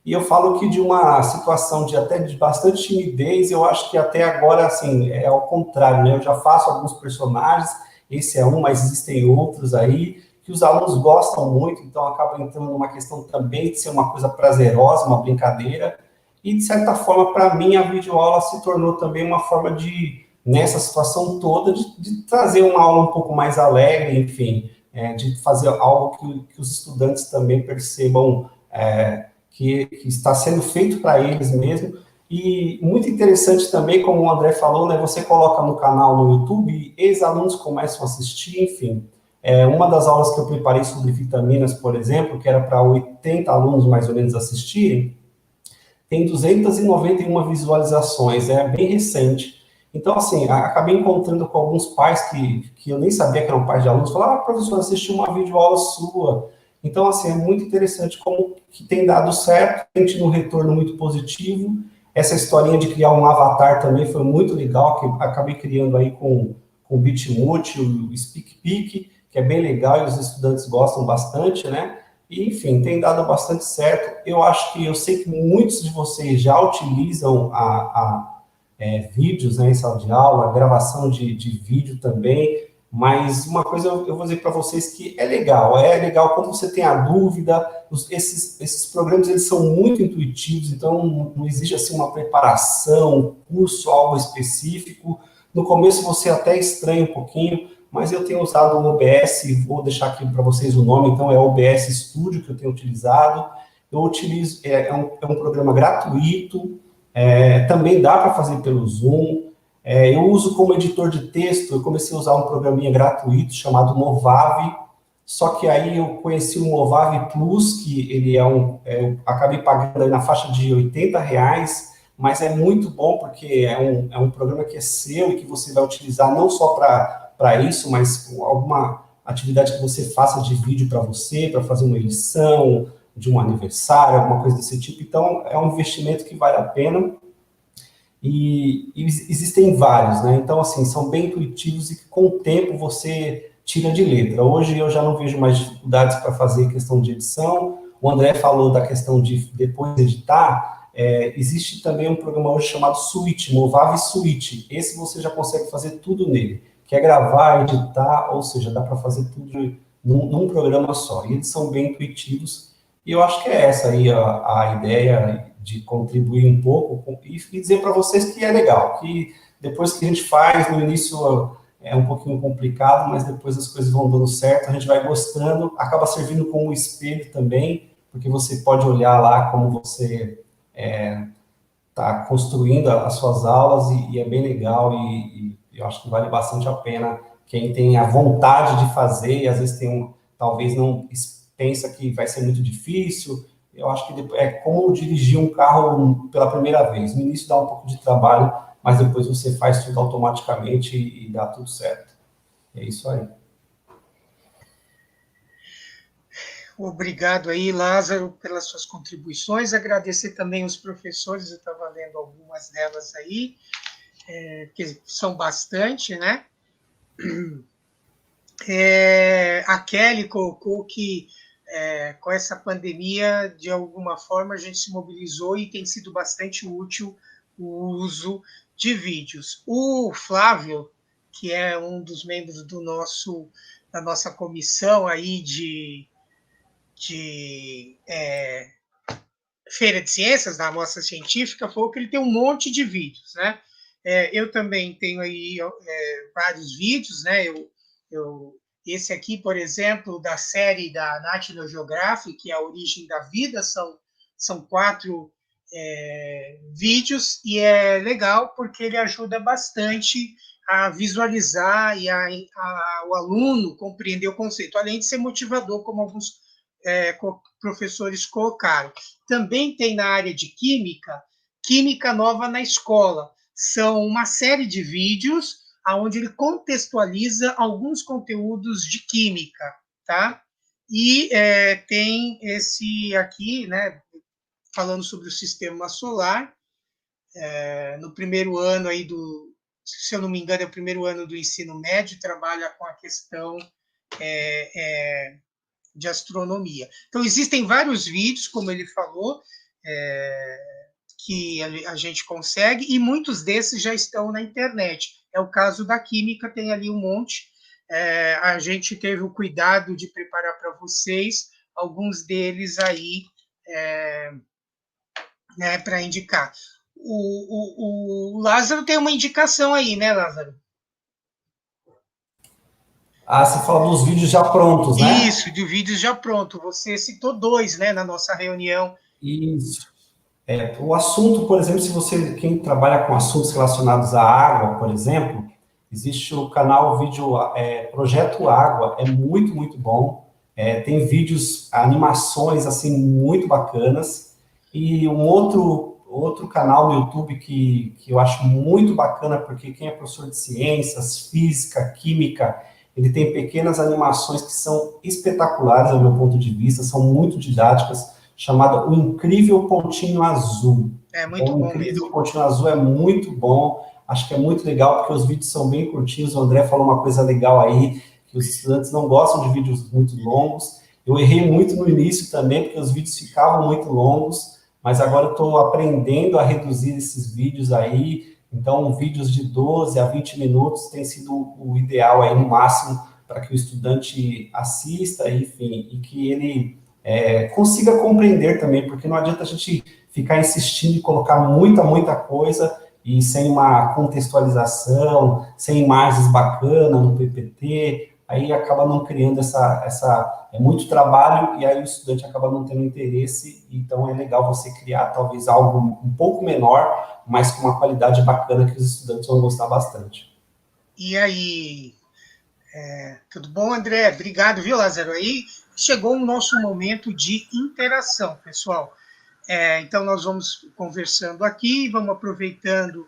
E eu falo que de uma situação até de bastante timidez, eu acho que até agora, assim, é ao contrário, né? Eu já faço alguns personagens, esse é um, mas existem outros aí, que os alunos gostam muito, então acaba entrando numa questão também de ser uma coisa prazerosa, uma brincadeira, e de certa forma, para mim, a videoaula se tornou também uma forma nessa situação toda, de trazer uma aula um pouco mais alegre, enfim, de fazer algo que os estudantes também percebam que está sendo feito para eles mesmo. E muito interessante também, como o André falou, né, você coloca no canal no YouTube, e ex-alunos começam a assistir, enfim. Uma das aulas que eu preparei sobre vitaminas, por exemplo, que era para 80 alunos mais ou menos assistirem, tem 291 visualizações, é bem recente. Então, assim, acabei encontrando com alguns pais que eu nem sabia que eram pais de alunos, falaram, professor, assisti uma videoaula sua. Então, assim, é muito interessante como que tem dado certo, tem tido um retorno muito positivo. Essa historinha de criar um avatar também foi muito legal, que acabei criando aí com o Bitmoot, o SpeakPic, que é bem legal e os estudantes gostam bastante, né? E, enfim, tem dado bastante certo. Eu sei que muitos de vocês já utilizam vídeos, né, em sala de aula, gravação de vídeo também, mas uma coisa eu vou dizer para vocês que é legal quando você tem a dúvida, esses programas eles são muito intuitivos, então não exige assim uma preparação, um curso, algo específico. No começo você até estranha um pouquinho, mas eu tenho usado o OBS, vou deixar aqui para vocês o nome, então é o OBS Studio que eu tenho utilizado. Eu utilizo, é um programa gratuito, também dá para fazer pelo Zoom. Eu uso como editor de texto, eu comecei a usar um programinha gratuito chamado Movavi, só que aí eu conheci o Movavi Plus, que ele eu acabei pagando aí na faixa de R$ 80, mas é muito bom porque é um programa que é seu e que você vai utilizar não só para isso, mas com alguma atividade que você faça de vídeo para você, para fazer uma edição de um aniversário, alguma coisa desse tipo. Então, é um investimento que vale a pena. E existem vários, né? Então, assim, são bem intuitivos e que com o tempo você tira de letra. Hoje eu já não vejo mais dificuldades para fazer questão de edição. O André falou da questão de depois editar. Existe também um programa hoje chamado Switch, Movavi Switch. Esse você já consegue fazer tudo nele. Quer gravar, editar, ou seja, dá para fazer tudo num programa só. E eles são bem intuitivos. E eu acho que é essa aí a ideia de contribuir um pouco e dizer para vocês que é legal, que depois que a gente faz, no início é um pouquinho complicado, mas depois as coisas vão dando certo, a gente vai gostando, acaba servindo como espelho também, porque você pode olhar lá como você está construindo as suas aulas e é bem legal e eu acho que vale bastante a pena quem tem a vontade de fazer e às vezes talvez não pensa que vai ser muito difícil. Eu acho que é como dirigir um carro pela primeira vez. No início dá um pouco de trabalho, mas depois você faz tudo automaticamente e dá tudo certo. É isso aí. Obrigado aí, Lázaro, pelas suas contribuições. Agradecer também os professores, eu estava lendo algumas delas aí, que são bastante, né? A Kelly colocou que com essa pandemia, de alguma forma, a gente se mobilizou e tem sido bastante útil o uso de vídeos. O Flávio, que é um dos membros da nossa comissão aí de feira de ciências, da mostra científica, falou que ele tem um monte de vídeos, né? Eu também tenho aí vários vídeos, né? Esse aqui, por exemplo, da série da National Geographic, que é a Origem da Vida, são 4 vídeos, e é legal porque ele ajuda bastante a visualizar e o aluno compreender o conceito, além de ser motivador, como alguns professores colocaram. Também tem na área de Química Nova na Escola. São uma série de vídeos onde ele contextualiza alguns conteúdos de química, tá? E tem esse aqui, né, falando sobre o sistema solar, no primeiro ano aí se eu não me engano, é o primeiro ano do ensino médio, trabalha com a questão de astronomia. Então, existem vários vídeos, como ele falou, que a gente consegue, e muitos desses já estão na internet. É o caso da química, tem ali um monte. A gente teve o cuidado de preparar para vocês alguns deles aí para indicar. O Lázaro tem uma indicação aí, né, Lázaro? Você fala dos vídeos já prontos, né? Isso, de vídeos já prontos. Você citou 2, né, na nossa reunião. Isso. O assunto, por exemplo, quem trabalha com assuntos relacionados à água, por exemplo, existe o canal Projeto Água, é muito, muito bom. Tem vídeos, animações, assim, muito bacanas. E um outro canal no YouTube que eu acho muito bacana, porque quem é professor de ciências, física, química, ele tem pequenas animações que são espetaculares, do meu ponto de vista, são muito didáticas, chamada O Incrível Pontinho Azul. Muito bom. O Incrível Pontinho Azul é muito bom, acho que é muito legal, porque os vídeos são bem curtinhos. O André falou uma coisa legal aí, que os estudantes não gostam de vídeos muito longos. Eu errei muito no início também, porque os vídeos ficavam muito longos, mas agora eu estou aprendendo a reduzir esses vídeos aí. Então, vídeos de 12 a 20 minutos tem sido o ideal aí, no máximo, para que o estudante assista, enfim, e que ele consiga compreender também, porque não adianta a gente ficar insistindo em colocar muita coisa e sem uma contextualização, sem imagens bacanas no PPT, aí acaba não criando muito trabalho, e aí o estudante acaba não tendo interesse. Então é legal você criar talvez algo um pouco menor, mas com uma qualidade bacana que os estudantes vão gostar bastante. E aí, tudo bom, André? Obrigado, viu, Lázaro? Aí chegou o nosso momento de interação, pessoal. Então, nós vamos conversando aqui, vamos aproveitando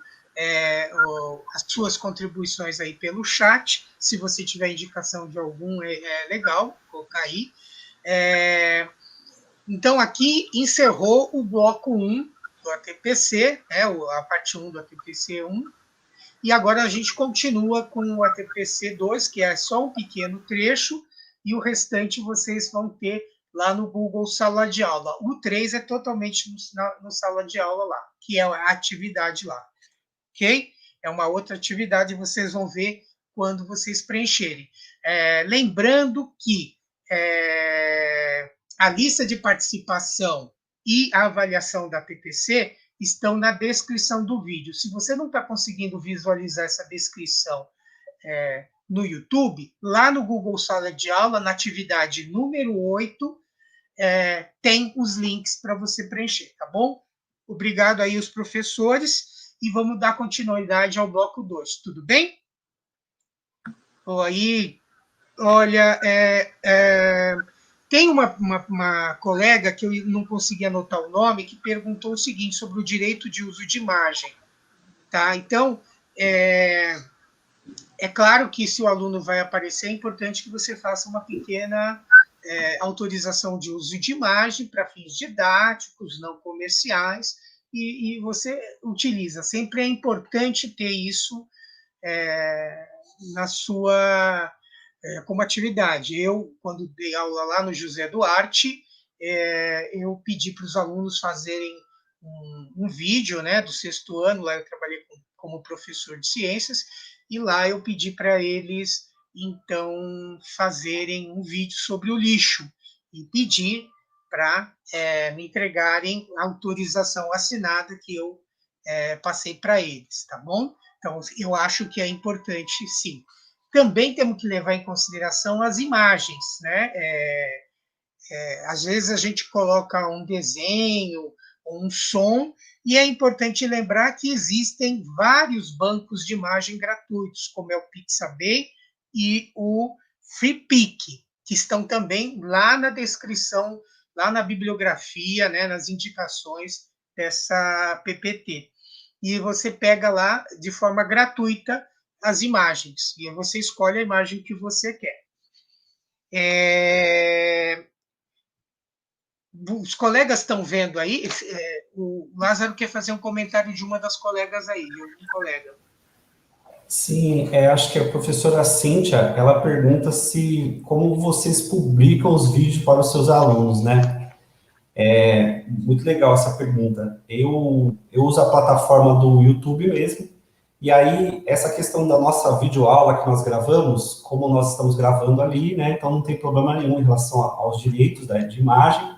as suas contribuições aí pelo chat. Se você tiver indicação de algum, é legal colocar aí. Então, aqui encerrou o bloco 1 do ATPC, a parte 1 do ATPC 1, e agora a gente continua com o ATPC 2, que é só um pequeno trecho, e o restante vocês vão ter lá no Google Sala de Aula. O 3 é totalmente no Sala de Aula lá, que é a atividade lá, ok? É uma outra atividade, vocês vão ver quando vocês preencherem. Lembrando que a lista de participação e a avaliação da TPC estão na descrição do vídeo. Se você não está conseguindo visualizar essa descrição no YouTube, lá no Google Sala de Aula, na atividade número 8, tem os links para você preencher, tá bom? Obrigado aí aos professores, e vamos dar continuidade ao bloco 2, tudo bem? Aí, olha, tem uma colega que eu não consegui anotar o nome, que perguntou o seguinte sobre o direito de uso de imagem. Tá? Então, é claro que se o aluno vai aparecer, é importante que você faça uma pequena autorização de uso de imagem para fins didáticos, não comerciais, e você utiliza. Sempre é importante ter isso na sua... como atividade. Eu, quando dei aula lá no José Duarte, eu pedi para os alunos fazerem um vídeo, né, do 6º ano, lá eu trabalhei como professor de ciências, e lá eu pedi para eles, então, fazerem um vídeo sobre o lixo, e pedi para me entregarem a autorização assinada que eu passei para eles, tá bom? Então, eu acho que é importante, sim. Também temos que levar em consideração as imagens, né? Às vezes a gente coloca um desenho, um som, e é importante lembrar que existem vários bancos de imagem gratuitos, como é o Pixabay e o FreePic, que estão também lá na descrição, lá na bibliografia, né, nas indicações dessa PPT. E você pega lá de forma gratuita as imagens, e aí você escolhe a imagem que você quer. Os colegas estão vendo aí, o Lázaro quer fazer um comentário de uma das colegas aí, de algum colega. Sim, acho que a professora Cíntia, ela pergunta como vocês publicam os vídeos para os seus alunos, né? Muito legal essa pergunta. Eu uso a plataforma do YouTube mesmo, e aí essa questão da nossa videoaula que nós gravamos, como nós estamos gravando ali, né? Então não tem problema nenhum em relação aos direitos de imagem,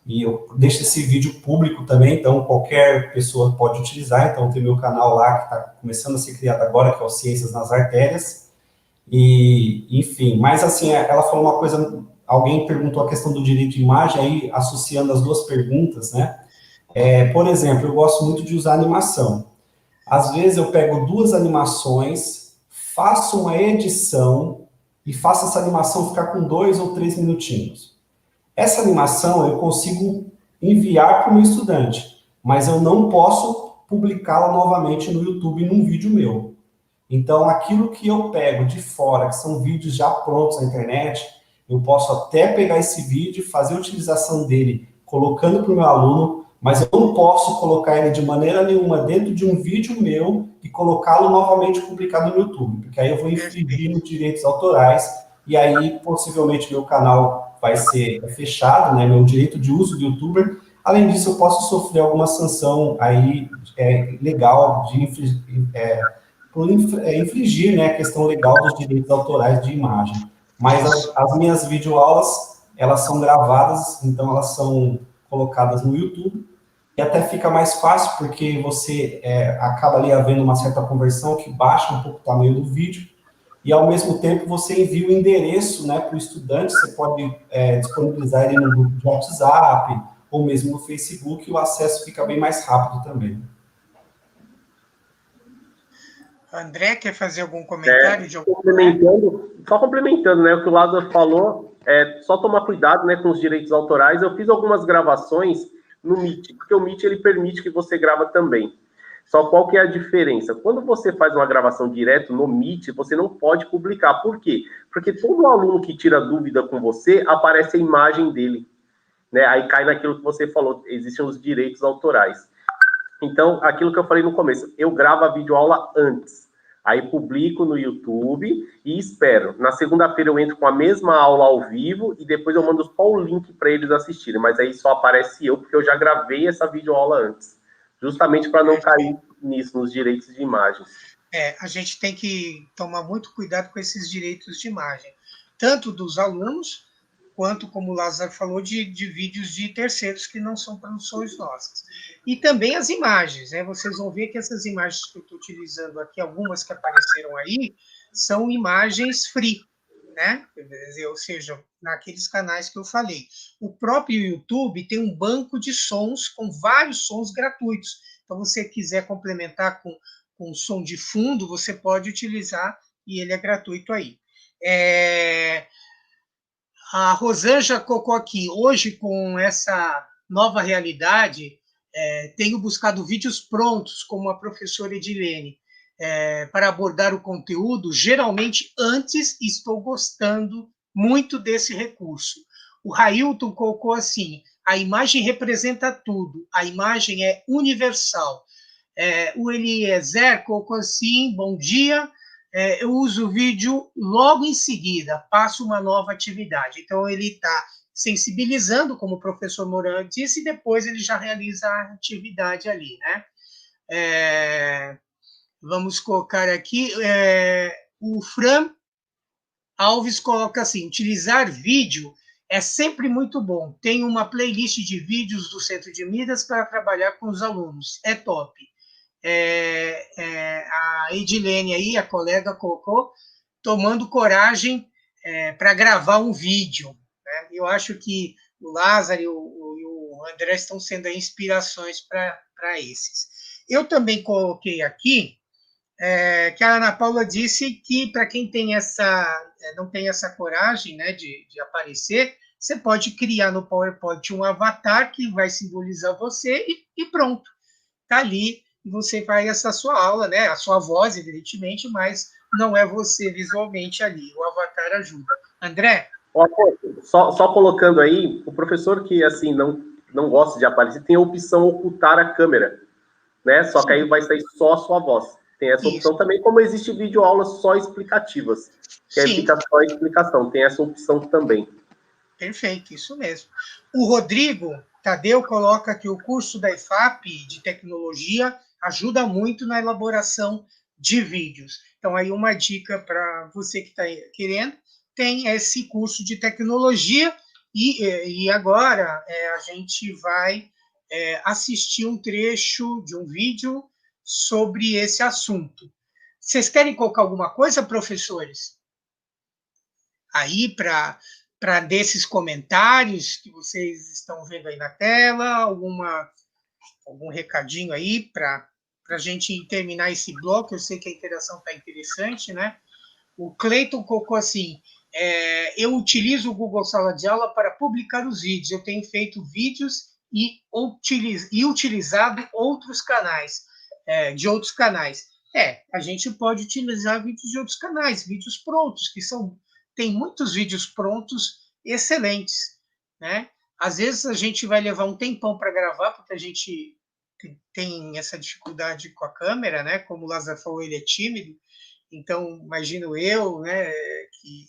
e eu deixo esse vídeo público também, então qualquer pessoa pode utilizar. Então tem meu canal lá que está começando a ser criado agora, que é o Ciências nas Artérias, e enfim, mas assim, ela falou uma coisa, alguém perguntou a questão do direito de imagem, aí associando as duas perguntas, né? Por exemplo, eu gosto muito de usar animação. Às vezes eu pego duas animações, faço uma edição e faço essa animação ficar com 2 ou 3 minutinhos. Essa animação eu consigo enviar para o meu estudante, mas eu não posso publicá-la novamente no YouTube num vídeo meu. Então, aquilo que eu pego de fora, que são vídeos já prontos na internet, eu posso até pegar esse vídeo, fazer a utilização dele, colocando para o meu aluno, mas eu não posso colocar ele de maneira nenhuma dentro de um vídeo meu e colocá-lo novamente publicado no YouTube, porque aí eu vou infringir nos direitos autorais, e aí possivelmente meu canal vai ser fechado, né, meu direito de uso do YouTuber. Além disso, eu posso sofrer alguma sanção aí legal de infringir, né, a questão legal dos direitos autorais de imagem. Mas as minhas videoaulas, elas são gravadas, então elas são colocadas no YouTube, e até fica mais fácil, porque você acaba ali havendo uma certa conversão que baixa um pouco o tamanho do vídeo, e ao mesmo tempo você envia o endereço, né, para o estudante. Você pode disponibilizar ele no grupo de WhatsApp, ou mesmo no Facebook, e o acesso fica bem mais rápido também. André, quer fazer algum comentário? Só complementando, né, o que o Lázaro falou, só tomar cuidado, né, com os direitos autorais. Eu fiz algumas gravações no Meet, porque o Meet ele permite que você grava também. Só qual que é a diferença? Quando você faz uma gravação direto no Meet, você não pode publicar. Por quê? Porque todo aluno que tira dúvida com você, aparece a imagem dele, né? Aí cai naquilo que você falou, existem os direitos autorais. Então, aquilo que eu falei no começo, eu gravo a videoaula antes, aí publico no YouTube e espero. Na segunda-feira eu entro com a mesma aula ao vivo e depois eu mando só o link para eles assistirem, mas aí só aparece eu, porque eu já gravei essa videoaula antes, justamente para não cair nisso, nos direitos de imagens. A gente tem que tomar muito cuidado com esses direitos de imagem, tanto dos alunos, quanto, como o Lázaro falou, de vídeos de terceiros que não são produções nossas. E também as imagens, né? Vocês vão ver que essas imagens que eu estou utilizando aqui, algumas que apareceram aí, são imagens free, né? Ou seja, naqueles canais que eu falei. O próprio YouTube tem um banco de sons com vários sons gratuitos. Então, se você quiser complementar com som de fundo, você pode utilizar e ele é gratuito aí. A Rosângela colocou aqui, hoje com essa nova realidade, tenho buscado vídeos prontos, como a professora Edilene, para abordar o conteúdo, geralmente antes, estou gostando muito desse recurso. O Railton colocou assim, a imagem representa tudo, a imagem é universal. O Eliezer colocou assim, bom dia, eu uso o vídeo logo em seguida, passo uma nova atividade. Então, ele está sensibilizando, como o professor Moran disse, e depois ele já realiza a atividade ali, né? Vamos colocar aqui, o Fran Alves coloca assim, utilizar vídeo É sempre muito bom. Tem uma playlist de vídeos do Centro de Mídias para trabalhar com os alunos. É top. A Edilene aí, a colega, colocou, tomando coragem para gravar um vídeo. Né? Eu acho que o Lázaro e o André estão sendo aí inspirações para esses. Eu também coloquei aqui que a Ana Paula disse que para quem tem não tem essa coragem, né, de aparecer, você pode criar no PowerPoint um avatar que vai simbolizar você e pronto. Está ali e você faz essa sua aula, né, a sua voz, evidentemente, mas não é você visualmente ali. O avatar ajuda. André? Só colocando aí, o professor que assim não gosta de aparecer tem a opção ocultar a câmera, né? Só que aí vai sair só a sua voz. Tem essa opção também, como existe videoaulas só explicativas, que aí fica só a explicação, tem essa opção também. Perfeito, isso mesmo. O Rodrigo Tadeu coloca que o curso da EFAP de tecnologia ajuda muito na elaboração de vídeos. Então, aí uma dica para você que está querendo, tem esse curso de tecnologia e agora a gente vai assistir um trecho de um vídeo sobre esse assunto. Vocês querem colocar alguma coisa, professores? Aí, para desses comentários que vocês estão vendo aí na tela, algum recadinho aí para a gente terminar esse bloco? Eu sei que a interação está interessante, né? O Cleiton colocou assim, eu utilizo o Google Sala de Aula para publicar os vídeos, eu tenho feito vídeos e utilizado outros canais, de outros canais. A gente pode utilizar vídeos de outros canais, vídeos prontos, tem muitos vídeos prontos excelentes, né? Às vezes a gente vai levar um tempão para gravar, porque a gente tem essa dificuldade com a câmera, né? Como o Lázaro falou, ele é tímido, então imagino eu, né, que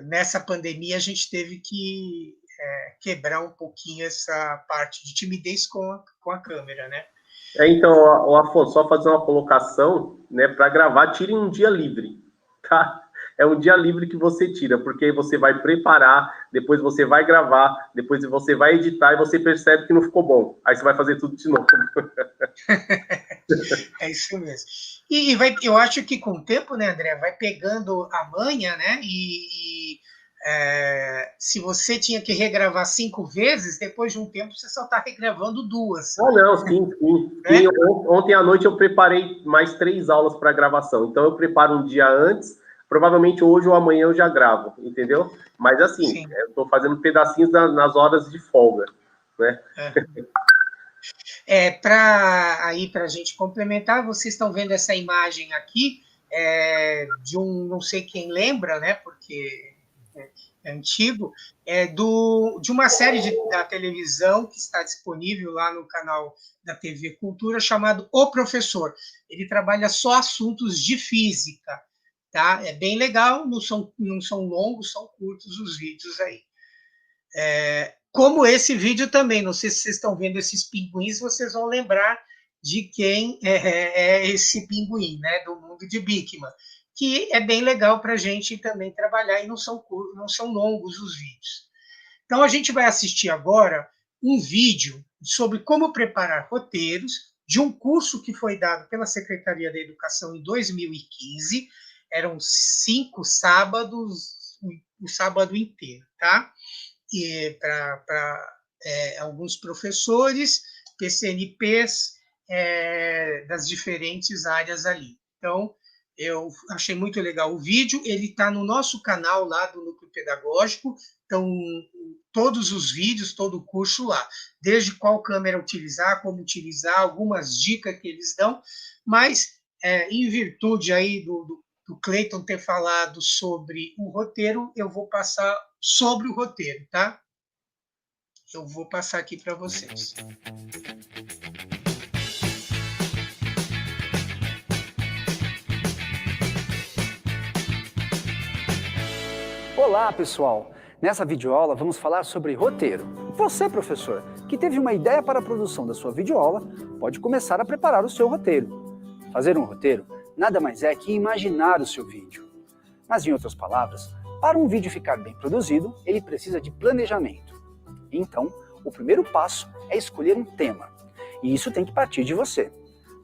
nessa pandemia a gente teve que quebrar um pouquinho essa parte de timidez com a câmera, né? Então, Afonso, só fazer uma colocação, né, para gravar, tire um dia livre, tá? É um dia livre que você tira, porque aí você vai preparar, depois você vai gravar, depois você vai editar e você percebe que não ficou bom. Aí você vai fazer tudo de novo. É isso mesmo. E eu acho que com o tempo, né, André, vai pegando a manha, né, se você tinha que regravar 5 vezes, depois de um tempo você só está regravando 2. Não, sim. Né? Ontem à noite eu preparei mais 3 aulas para gravação. Então eu preparo um dia antes, provavelmente hoje ou amanhã eu já gravo, entendeu? Mas assim, eu estou fazendo pedacinhos nas horas de folga, né? Para a gente complementar, vocês estão vendo essa imagem aqui de não sei quem lembra, né? Porque é antigo, de uma série da televisão que está disponível lá no canal da TV Cultura, chamado O Professor. Ele trabalha só assuntos de física, tá? É bem legal, não são longos, são curtos os vídeos aí. Como esse vídeo também, não sei se vocês estão vendo esses pinguins, vocês vão lembrar de quem é esse pinguim, né, do mundo de Bikman, que é bem legal para a gente também trabalhar e não são longos os vídeos. Então, a gente vai assistir agora um vídeo sobre como preparar roteiros de um curso que foi dado pela Secretaria da Educação em 2015, eram 5 sábados, o sábado inteiro, tá? E para alguns professores, PCNPs das diferentes áreas ali. Então, eu achei muito legal o vídeo, ele está no nosso canal lá do Núcleo Pedagógico, então todos os vídeos, todo o curso lá, desde qual câmera utilizar, como utilizar, algumas dicas que eles dão, mas em virtude aí do Cleiton ter falado sobre o roteiro, eu vou passar sobre o roteiro, tá? Eu vou passar aqui para vocês. Olá, pessoal! Nessa videoaula vamos falar sobre roteiro. Você, professor, que teve uma ideia para a produção da sua videoaula, pode começar a preparar o seu roteiro. Fazer um roteiro nada mais é que imaginar o seu vídeo. Mas, em outras palavras, Para um vídeo ficar bem produzido, ele precisa de planejamento. Então, o primeiro passo é escolher um tema. E isso tem que partir de você.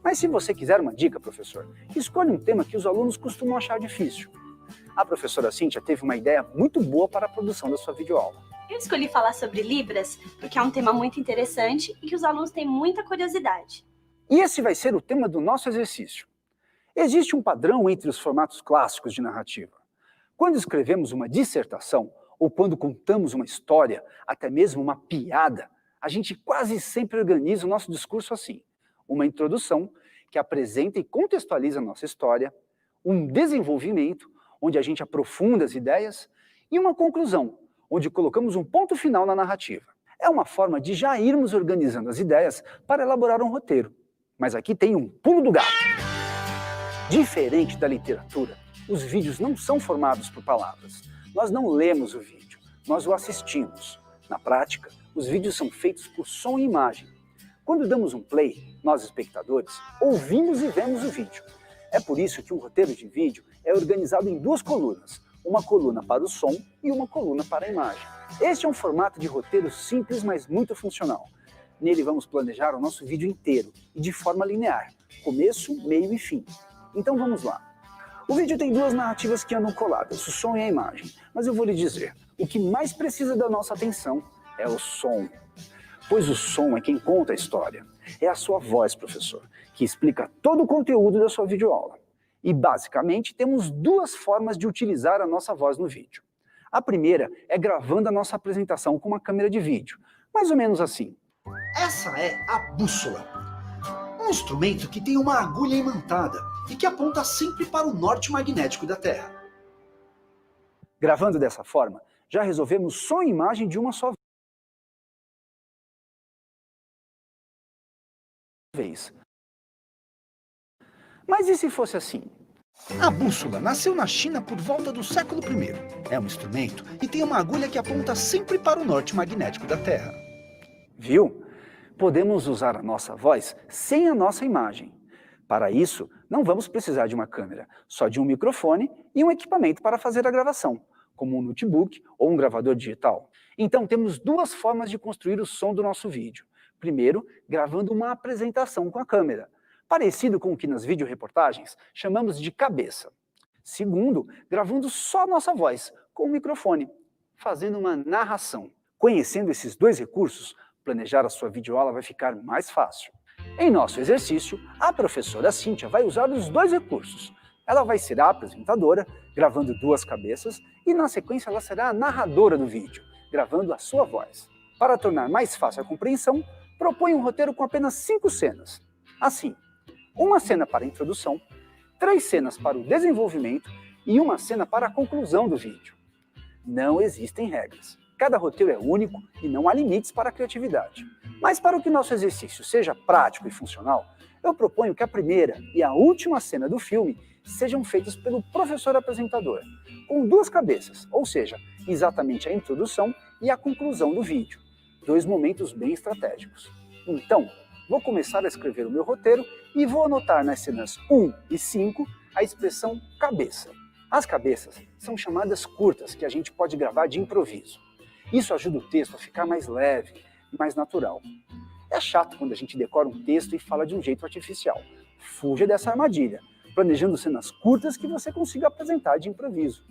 Mas se você quiser uma dica, professor, escolha um tema que os alunos costumam achar difícil. A professora Cíntia teve uma ideia muito boa para a produção da sua videoaula. Eu escolhi falar sobre Libras porque é um tema muito interessante e que os alunos têm muita curiosidade. E esse vai ser o tema do nosso exercício. Existe um padrão entre os formatos clássicos de narrativa. Quando escrevemos uma dissertação, ou quando contamos uma história, até mesmo uma piada, a gente quase sempre organiza o nosso discurso assim. Uma introdução, que apresenta e contextualiza a nossa história, um desenvolvimento, onde a gente aprofunda as ideias, e uma conclusão, onde colocamos um ponto final na narrativa. É uma forma de já irmos organizando as ideias para elaborar um roteiro. Mas aqui tem um pulo do gato. Diferente da literatura, os vídeos não são formados por palavras. Nós não lemos o vídeo, nós o assistimos. Na prática, os vídeos são feitos por som e imagem. Quando damos um play, nós espectadores ouvimos e vemos o vídeo. É por isso que um roteiro de vídeo é organizado em duas colunas, uma coluna para o som e uma coluna para a imagem. Este é um formato de roteiro simples, mas muito funcional. Nele vamos planejar o nosso vídeo inteiro e de forma linear, começo, meio e fim. Então vamos lá. O vídeo tem duas narrativas que andam coladas, o som e a imagem. Mas eu vou lhe dizer, o que mais precisa da nossa atenção é o som. Pois o som é quem conta a história. É a sua voz, professor, que explica todo o conteúdo da sua videoaula. E basicamente temos duas formas de utilizar a nossa voz no vídeo. A primeira é gravando a nossa apresentação com uma câmera de vídeo, mais ou menos assim. Essa é a bússola. Um instrumento que tem uma agulha imantada e que aponta sempre para o norte magnético da Terra. Gravando dessa forma, já resolvemos som e imagem de uma só vez. Mas e se fosse assim? A bússola nasceu na China por volta do século I. É um instrumento e tem uma agulha que aponta sempre para o norte magnético da Terra. Viu? Podemos usar a nossa voz sem a nossa imagem. Para isso, não vamos precisar de uma câmera, só de um microfone e um equipamento para fazer a gravação, como um notebook ou um gravador digital. Então temos duas formas de construir o som do nosso vídeo. Primeiro, gravando uma apresentação com a câmera, parecido com o que nas videoreportagens chamamos de cabeça. Segundo, gravando só a nossa voz, com o microfone, fazendo uma narração. Conhecendo esses dois recursos, planejar a sua videoaula vai ficar mais fácil. Em nosso exercício, a professora Cíntia vai usar os dois recursos. Ela vai ser a apresentadora, gravando duas cabeças, e na sequência ela será a narradora do vídeo, gravando a sua voz. Para tornar mais fácil a compreensão, propõe um roteiro com apenas 5 cenas. Assim, uma cena para a introdução, 3 cenas para o desenvolvimento e uma cena para a conclusão do vídeo. Não existem regras. Cada roteiro é único e não há limites para a criatividade. Mas para que nosso exercício seja prático e funcional, eu proponho que a primeira e a última cena do filme sejam feitas pelo professor apresentador, com 2 cabeças, ou seja, exatamente a introdução e a conclusão do vídeo. 2 momentos bem estratégicos. Então, vou começar a escrever o meu roteiro e vou anotar nas cenas 1 e 5 a expressão cabeça. As cabeças são chamadas curtas que a gente pode gravar de improviso. Isso ajuda o texto a ficar mais leve e mais natural. É chato quando a gente decora um texto e fala de um jeito artificial. Fuja dessa armadilha, planejando cenas curtas que você consiga apresentar de improviso.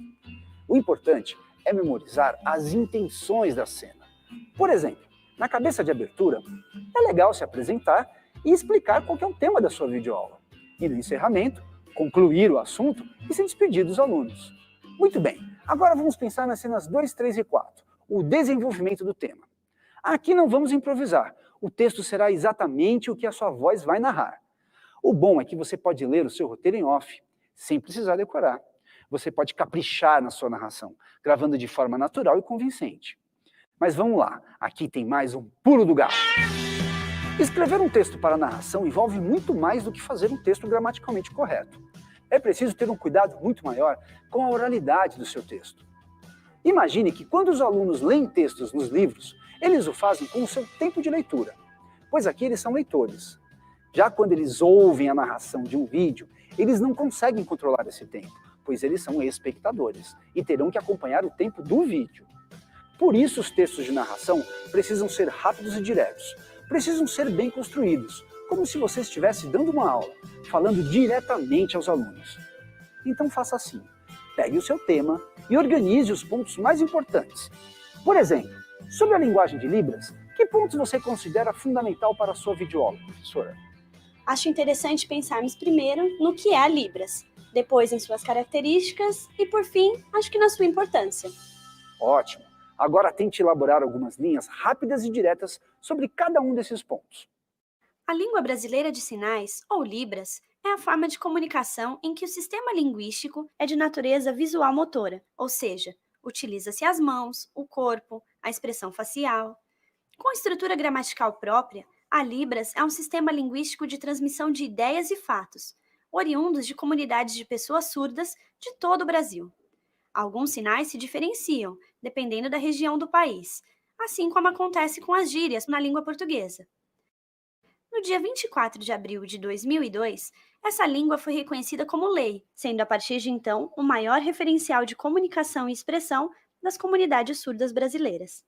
O importante é memorizar as intenções da cena. Por exemplo, na cabeça de abertura, é legal se apresentar e explicar qual que é o tema da sua videoaula. E no encerramento, concluir o assunto e se despedir dos alunos. Muito bem, agora vamos pensar nas cenas 2, 3 e 4, o desenvolvimento do tema. Aqui não vamos improvisar, o texto será exatamente o que a sua voz vai narrar. O bom é que você pode ler o seu roteiro em off, sem precisar decorar. Você pode caprichar na sua narração, gravando de forma natural e convincente. Mas vamos lá, aqui tem mais um pulo do gato. Escrever um texto para narração envolve muito mais do que fazer um texto gramaticalmente correto. É preciso ter um cuidado muito maior com a oralidade do seu texto. Imagine que quando os alunos leem textos nos livros, eles o fazem com o seu tempo de leitura, pois aqui eles são leitores. Já quando eles ouvem a narração de um vídeo, eles não conseguem controlar esse tempo, pois eles são espectadores e terão que acompanhar o tempo do vídeo. Por isso, os textos de narração precisam ser rápidos e diretos, precisam ser bem construídos, como se você estivesse dando uma aula, falando diretamente aos alunos. Então faça assim, pegue o seu tema e organize os pontos mais importantes. Por exemplo, sobre a linguagem de Libras, que pontos você considera fundamental para a sua videoaula, professora? Acho interessante pensarmos primeiro no que é a Libras, depois em suas características e, por fim, acho que na sua importância. Ótimo! Agora tente elaborar algumas linhas rápidas e diretas sobre cada um desses pontos. A língua brasileira de sinais, ou Libras, é a forma de comunicação em que o sistema linguístico é de natureza visual-motora, ou seja, utiliza-se as mãos, o corpo, a expressão facial. Com estrutura gramatical própria, a Libras é um sistema linguístico de transmissão de ideias e fatos, oriundos de comunidades de pessoas surdas de todo o Brasil. Alguns sinais se diferenciam, dependendo da região do país, assim como acontece com as gírias na língua portuguesa. No dia 24 de abril de 2002, essa língua foi reconhecida como lei, sendo a partir de então o maior referencial de comunicação e expressão das comunidades surdas brasileiras.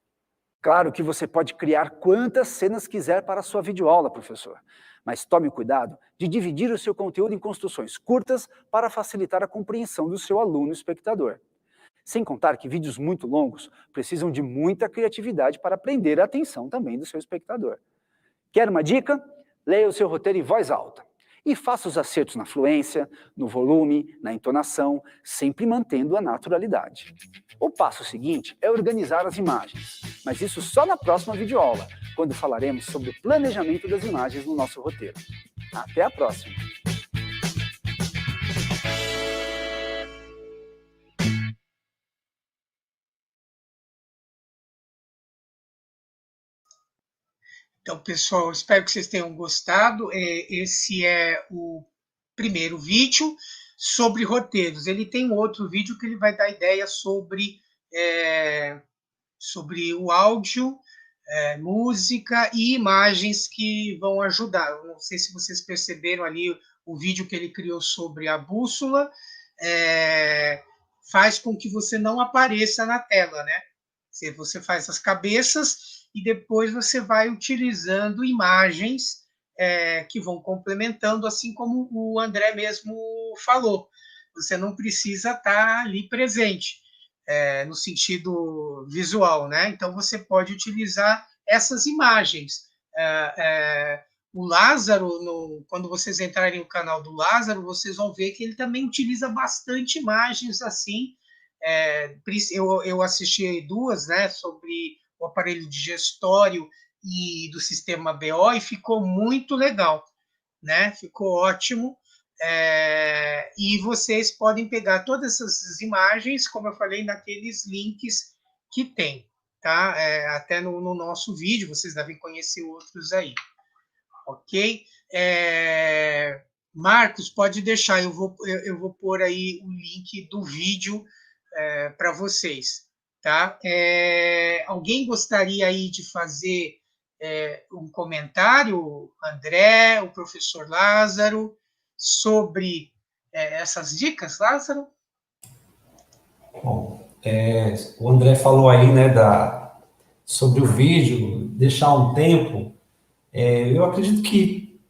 Claro que você pode criar quantas cenas quiser para a sua videoaula, professor, mas tome cuidado de dividir o seu conteúdo em construções curtas para facilitar a compreensão do seu aluno espectador. Sem contar que vídeos muito longos precisam de muita criatividade para prender a atenção também do seu espectador. Quer uma dica? Leia o seu roteiro em voz alta e faça os acertos na fluência, no volume, na entonação, sempre mantendo a naturalidade. O passo seguinte é organizar as imagens, mas isso só na próxima videoaula, quando falaremos sobre o planejamento das imagens no nosso roteiro. Até a próxima! Então, pessoal, espero que vocês tenham gostado. Esse é o primeiro vídeo sobre roteiros. Ele tem um outro vídeo que ele vai dar ideia sobre o áudio, música e imagens que vão ajudar. Eu não sei se vocês perceberam ali o vídeo que ele criou sobre a bússola. Faz com que você não apareça na tela, né? Você faz as cabeças e depois você vai utilizando imagens que vão complementando, assim como o André mesmo falou. Você não precisa estar ali presente, no sentido visual, né? Então, você pode utilizar essas imagens. O Lázaro, quando vocês entrarem no canal do Lázaro, vocês vão ver que ele também utiliza bastante imagens assim. Eu assisti duas, né, sobre o aparelho digestório e do sistema BO, e ficou muito legal, né? Ficou ótimo. E vocês podem pegar todas essas imagens, como eu falei, naqueles links que tem, tá? Até no nosso vídeo, vocês devem conhecer outros aí, ok? Marcos, pode deixar, eu vou pôr aí o link do vídeo para vocês. Tá? Alguém gostaria aí de fazer um comentário, André, o professor Lázaro, sobre essas dicas, Lázaro? Bom, o André falou aí, né, sobre o vídeo, deixar um tempo. Eu acredito que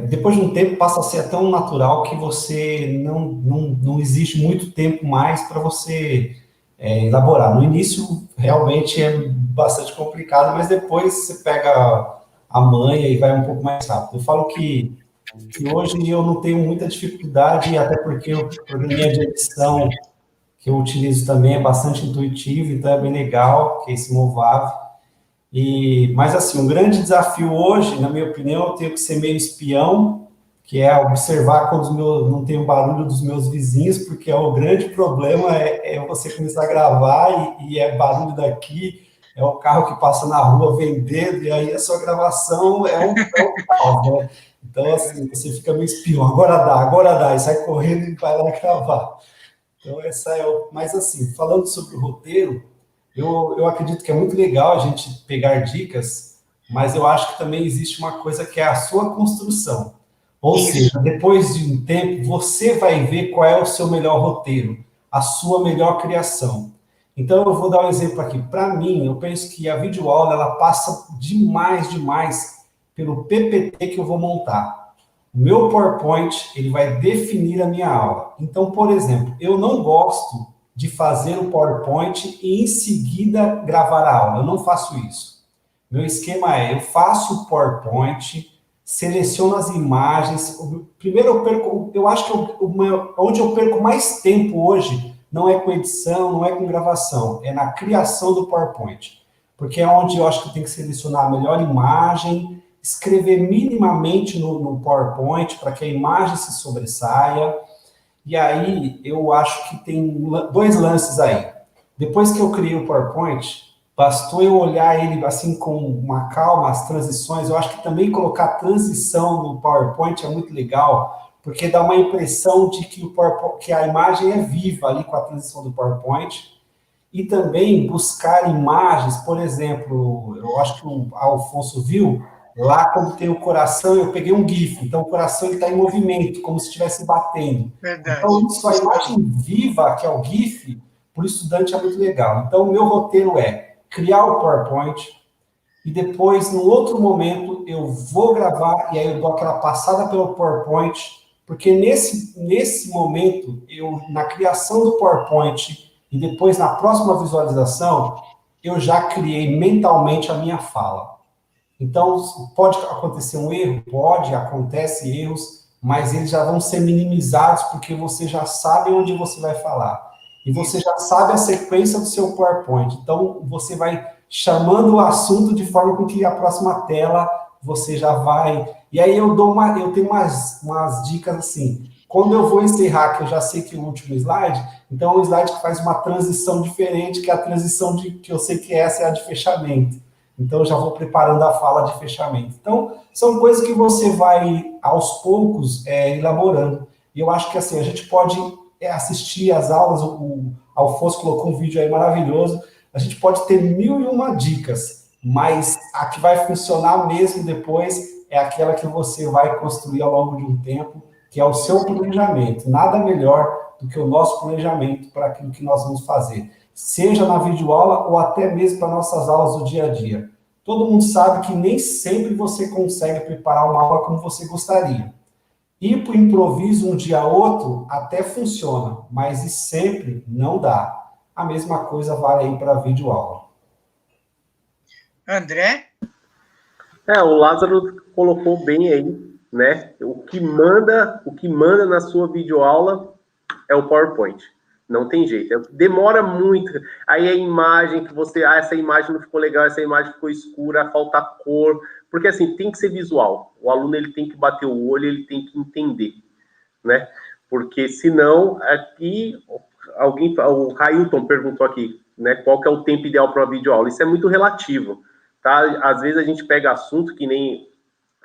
depois de um tempo passa a ser tão natural que você não existe muito tempo mais para você elaborar. No início, realmente é bastante complicado, mas depois você pega a manha e vai um pouco mais rápido. Eu falo que hoje eu não tenho muita dificuldade, até porque o programinha de edição que eu utilizo também é bastante intuitivo, então é bem legal, que é esse Movav. Mas, assim, um grande desafio hoje, na minha opinião, eu tenho que ser meio espião, que é observar quando não tem o barulho dos meus vizinhos, porque o grande problema é você começar a gravar e é barulho daqui, é o carro que passa na rua vendendo, e aí a sua gravação é um caos, né? Então, assim, você fica meio espião, agora dá, e sai correndo e vai lá gravar. Então, mas, assim, falando sobre o roteiro, eu acredito que é muito legal a gente pegar dicas, mas eu acho que também existe uma coisa que é a sua construção. Ou Isso. seja, depois de um tempo, você vai ver qual é o seu melhor roteiro, a sua melhor criação. Então, eu vou dar um exemplo aqui. Para mim, eu penso que a videoaula, ela passa demais pelo PPT que eu vou montar. O meu PowerPoint, ele vai definir a minha aula. Então, por exemplo, eu não gosto de fazer o PowerPoint e, em seguida, gravar a aula. Eu não faço isso. Meu esquema é, eu faço o PowerPoint, seleciono as imagens. Primeiro eu acho que onde eu perco mais tempo hoje não é com edição, não é com gravação, é na criação do PowerPoint. Porque é onde eu acho que eu tenho que selecionar a melhor imagem, escrever minimamente no PowerPoint para que a imagem se sobressaia. E aí eu acho que tem dois lances aí. Depois que eu criei o PowerPoint, bastou eu olhar ele assim com uma calma, as transições. Eu acho que também colocar transição no PowerPoint é muito legal, porque dá uma impressão de que a imagem é viva ali com a transição do PowerPoint. E também buscar imagens, por exemplo, eu acho que o Alfonso viu, lá quando tem o coração, eu peguei um GIF, então o coração está em movimento, como se estivesse batendo. Verdade. Então, isso, a imagem viva, que é o GIF, para o estudante é muito legal. Então, o meu roteiro é criar o PowerPoint e depois, num outro momento, eu vou gravar e aí eu dou aquela passada pelo PowerPoint, porque nesse momento, na criação do PowerPoint e depois na próxima visualização, eu já criei mentalmente a minha fala. Então, pode acontecer um erro? Pode, acontece erros, mas eles já vão ser minimizados porque você já sabe onde você vai falar. E você já sabe a sequência do seu PowerPoint. Então, você vai chamando o assunto de forma com que a próxima tela você já vai... E aí eu tenho umas dicas assim. Quando eu vou encerrar, que eu já sei que é o último slide, então é um slide que faz uma transição diferente, que é a transição que eu sei que essa é a de fechamento. Então, eu já vou preparando a fala de fechamento. Então, são coisas que você vai, aos poucos, elaborando. E eu acho que, assim, a gente pode assistir as aulas, o Alfonso colocou um vídeo aí maravilhoso, a gente pode ter 1001 dicas, mas a que vai funcionar mesmo depois é aquela que você vai construir ao longo de um tempo, que é o seu planejamento. Nada melhor do que o nosso planejamento para aquilo que nós vamos fazer, seja na videoaula ou até mesmo para nossas aulas do dia a dia. Todo mundo sabe que nem sempre você consegue preparar uma aula como você gostaria. Ir para o improviso um dia ou outro até funciona, mas sempre não dá. A mesma coisa vale aí para a videoaula. André? O Lázaro colocou bem aí, né? O que manda na sua videoaula é o PowerPoint. Não tem jeito. Demora muito. Aí a imagem que você... essa imagem não ficou legal, essa imagem ficou escura, falta cor. Porque, assim, tem que ser visual. O aluno, ele tem que bater o olho, ele tem que entender, né? Porque, senão, aqui... o Railton perguntou aqui, né? Qual que é o tempo ideal para uma videoaula? Isso é muito relativo, tá? Às vezes a gente pega assunto que nem...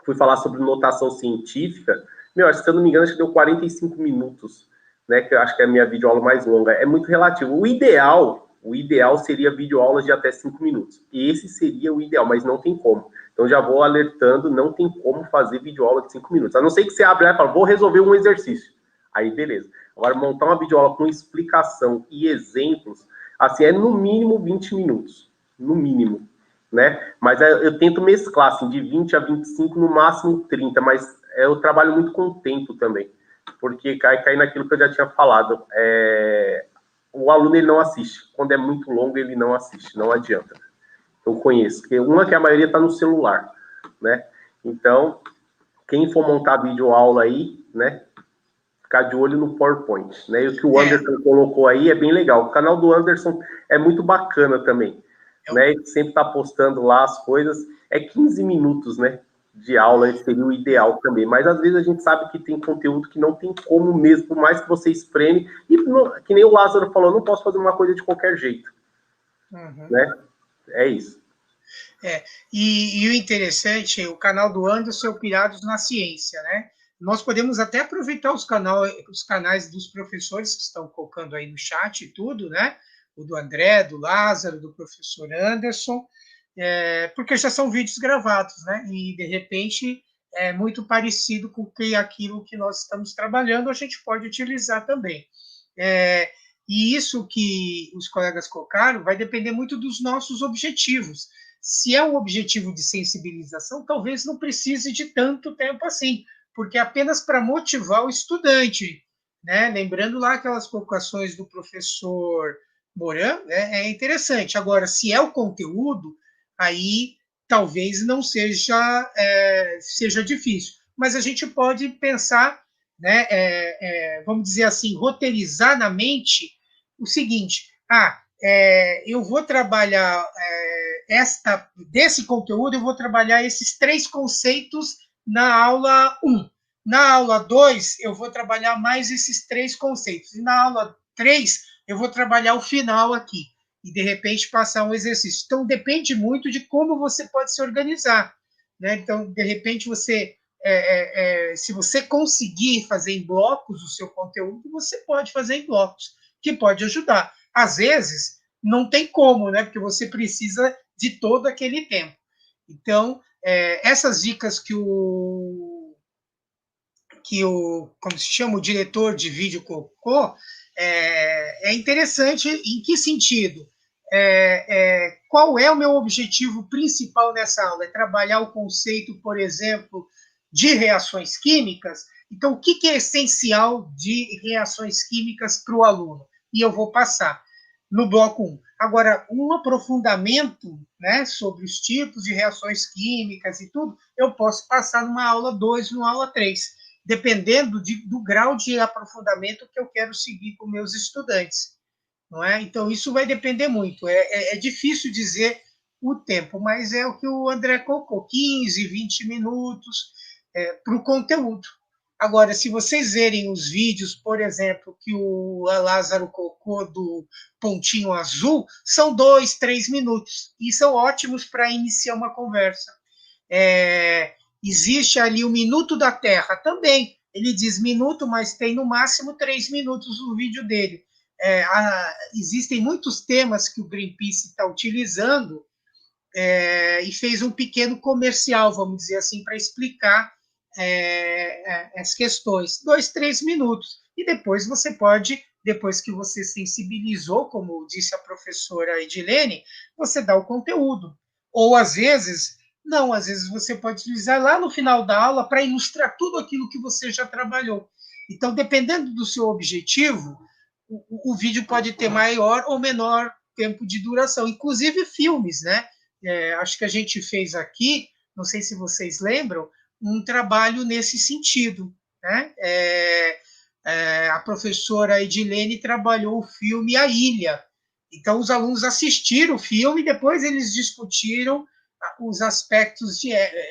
Fui falar sobre notação científica. Acho que, se eu não me engano, acho que deu 45 minutos. Né, que eu acho que é a minha videoaula mais longa, é muito relativo. O ideal seria videoaulas de até 5 minutos. Esse seria o ideal, mas não tem como. Então, já vou alertando, não tem como fazer videoaula de 5 minutos. A não ser que você abra e fala, vou resolver um exercício. Aí, beleza. Agora, montar uma videoaula com explicação e exemplos, assim, é no mínimo 20 minutos. No mínimo, né? Mas eu tento mesclar, assim, de 20 a 25, no máximo 30, mas eu trabalho muito com o tempo também. Porque cai naquilo que eu já tinha falado. O aluno, ele não assiste. Quando é muito longo, ele não assiste. Não adianta. Eu conheço. Que a maioria está no celular, né? Então, quem for montar videoaula aí, né? Ficar de olho no PowerPoint, né? E o que o Anderson colocou aí é bem legal. O canal do Anderson é muito bacana também, né? Ele sempre está postando lá as coisas. É 15 minutos, né? De aula seria o ideal também, mas às vezes a gente sabe que tem conteúdo que não tem como mesmo, por mais que você espreme, e que nem o Lázaro falou, não posso fazer uma coisa de qualquer jeito, né? É isso. E o interessante, o canal do Anderson é o Pirados na Ciência, né? Nós podemos até aproveitar os canais dos professores que estão colocando aí no chat e tudo, né? O do André, do Lázaro, do professor Anderson, porque já são vídeos gravados, né? E, de repente, é muito parecido com aquilo que nós estamos trabalhando, a gente pode utilizar também. E isso que os colegas colocaram vai depender muito dos nossos objetivos. Se é um objetivo de sensibilização, talvez não precise de tanto tempo assim, porque é apenas para motivar o estudante, né? Lembrando lá aquelas colocações do professor Moran, né? É interessante. Agora, se é o conteúdo, aí talvez não seja, seja difícil. Mas a gente pode pensar, né, vamos dizer assim, roteirizar na mente o seguinte: eu vou trabalhar desse conteúdo, eu vou trabalhar esses 3 conceitos na aula 1. Na aula 2, eu vou trabalhar mais esses 3 conceitos. E na aula 3, eu vou trabalhar o final aqui. E, de repente, passar um exercício. Então, depende muito de como você pode se organizar, né? Então, de repente, se você conseguir fazer em blocos o seu conteúdo, você pode fazer em blocos, que pode ajudar. Às vezes, não tem como, né? Porque você precisa de todo aquele tempo. Então, essas dicas que como se chama, o diretor de vídeo colocou, é interessante. Em que sentido? Qual é o meu objetivo principal nessa aula? É trabalhar o conceito, por exemplo, de reações químicas? Então, o que é essencial de reações químicas para o aluno? E eu vou passar no bloco 1. Agora, um aprofundamento, né, sobre os tipos de reações químicas e tudo, eu posso passar numa aula 2, numa aula 3, dependendo do grau de aprofundamento que eu quero seguir com meus estudantes. Não é? Então, isso vai depender muito. É difícil dizer o tempo, mas é o que o André colocou, 15, 20 minutos para o conteúdo. Agora, se vocês verem os vídeos, por exemplo, que o Lázaro colocou do pontinho azul, são 2, 3 minutos, e são ótimos para iniciar uma conversa. Existe ali o Minuto da Terra também. Ele diz minuto, mas tem no máximo 3 minutos no vídeo dele. Existem muitos temas que o Greenpeace está utilizando, e fez um pequeno comercial, vamos dizer assim, para explicar as questões. 2, 3 minutos. E depois você pode, depois que você sensibilizou, como disse a professora Edilene, você dá o conteúdo. Ou, às vezes, não, às vezes você pode utilizar lá no final da aula para ilustrar tudo aquilo que você já trabalhou. Então, dependendo do seu objetivo, o vídeo pode ter maior ou menor tempo de duração. Inclusive filmes, né? Acho que a gente fez aqui, não sei se vocês lembram, um trabalho nesse sentido, né? A professora Edilene trabalhou o filme A Ilha. Então, os alunos assistiram o filme e depois eles discutiram os aspectos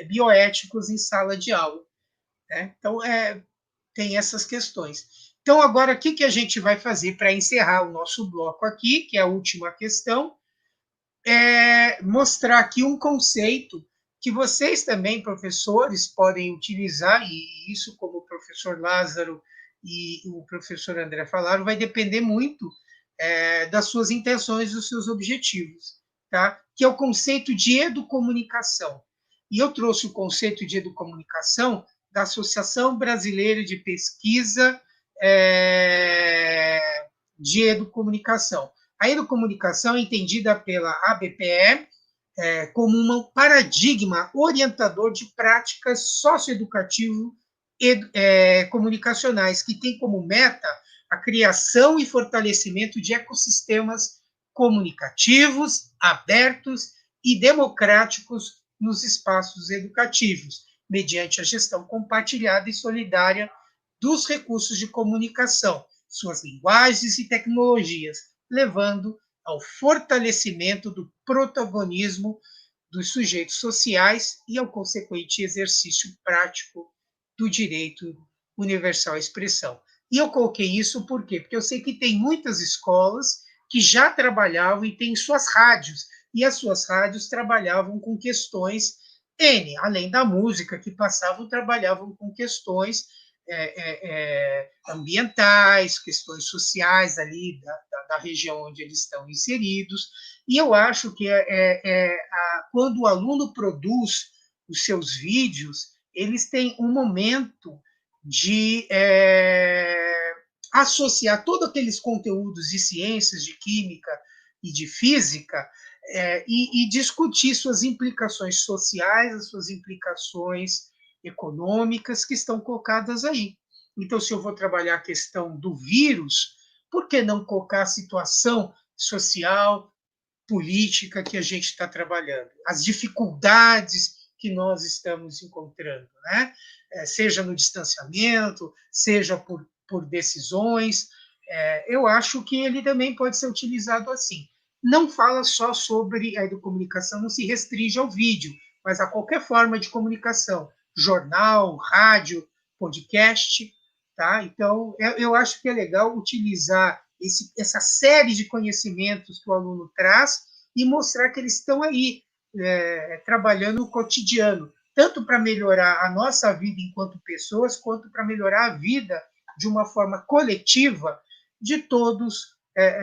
bioéticos em sala de aula, né? Então, tem essas questões. Então, agora, o que a gente vai fazer para encerrar o nosso bloco aqui, que é a última questão, mostrar aqui um conceito que vocês também, professores, podem utilizar, e isso, como o professor Lázaro e o professor André falaram, vai depender muito das suas intenções, dos seus objetivos, tá? Que é o conceito de educomunicação. E eu trouxe o conceito de educomunicação da Associação Brasileira de Pesquisa de Educomunicação. A educomunicação é entendida pela ABPE como um paradigma orientador de práticas socioeducativo comunicacionais, que tem como meta a criação e fortalecimento de ecossistemas comunicativos, abertos e democráticos nos espaços educativos, mediante a gestão compartilhada e solidária dos recursos de comunicação, suas linguagens e tecnologias, levando ao fortalecimento do protagonismo dos sujeitos sociais e ao consequente exercício prático do direito universal à expressão. E eu coloquei isso por quê? Porque eu sei que tem muitas escolas que já trabalhavam e têm suas rádios, e as suas rádios trabalhavam com questões além da música que passavam, trabalhavam com questões ambientais, questões sociais ali da região onde eles estão inseridos. E eu acho que quando o aluno produz os seus vídeos, eles têm um momento de associar todos aqueles conteúdos de ciências, de química e de física e discutir suas implicações sociais, as suas implicações econômicas que estão colocadas aí. Então, se eu vou trabalhar a questão do vírus, por que não colocar a situação social, política que a gente está trabalhando, as dificuldades que nós estamos encontrando, né? Seja no distanciamento, seja por decisões. Eu acho que ele também pode ser utilizado assim. Não fala só sobre a educomunicação, não se restringe ao vídeo, mas a qualquer forma de comunicação, jornal, rádio, podcast, tá? Então, eu acho que é legal utilizar essa série de conhecimentos que o aluno traz e mostrar que eles estão aí trabalhando no cotidiano, tanto para melhorar a nossa vida enquanto pessoas, quanto para melhorar a vida de uma forma coletiva de todos,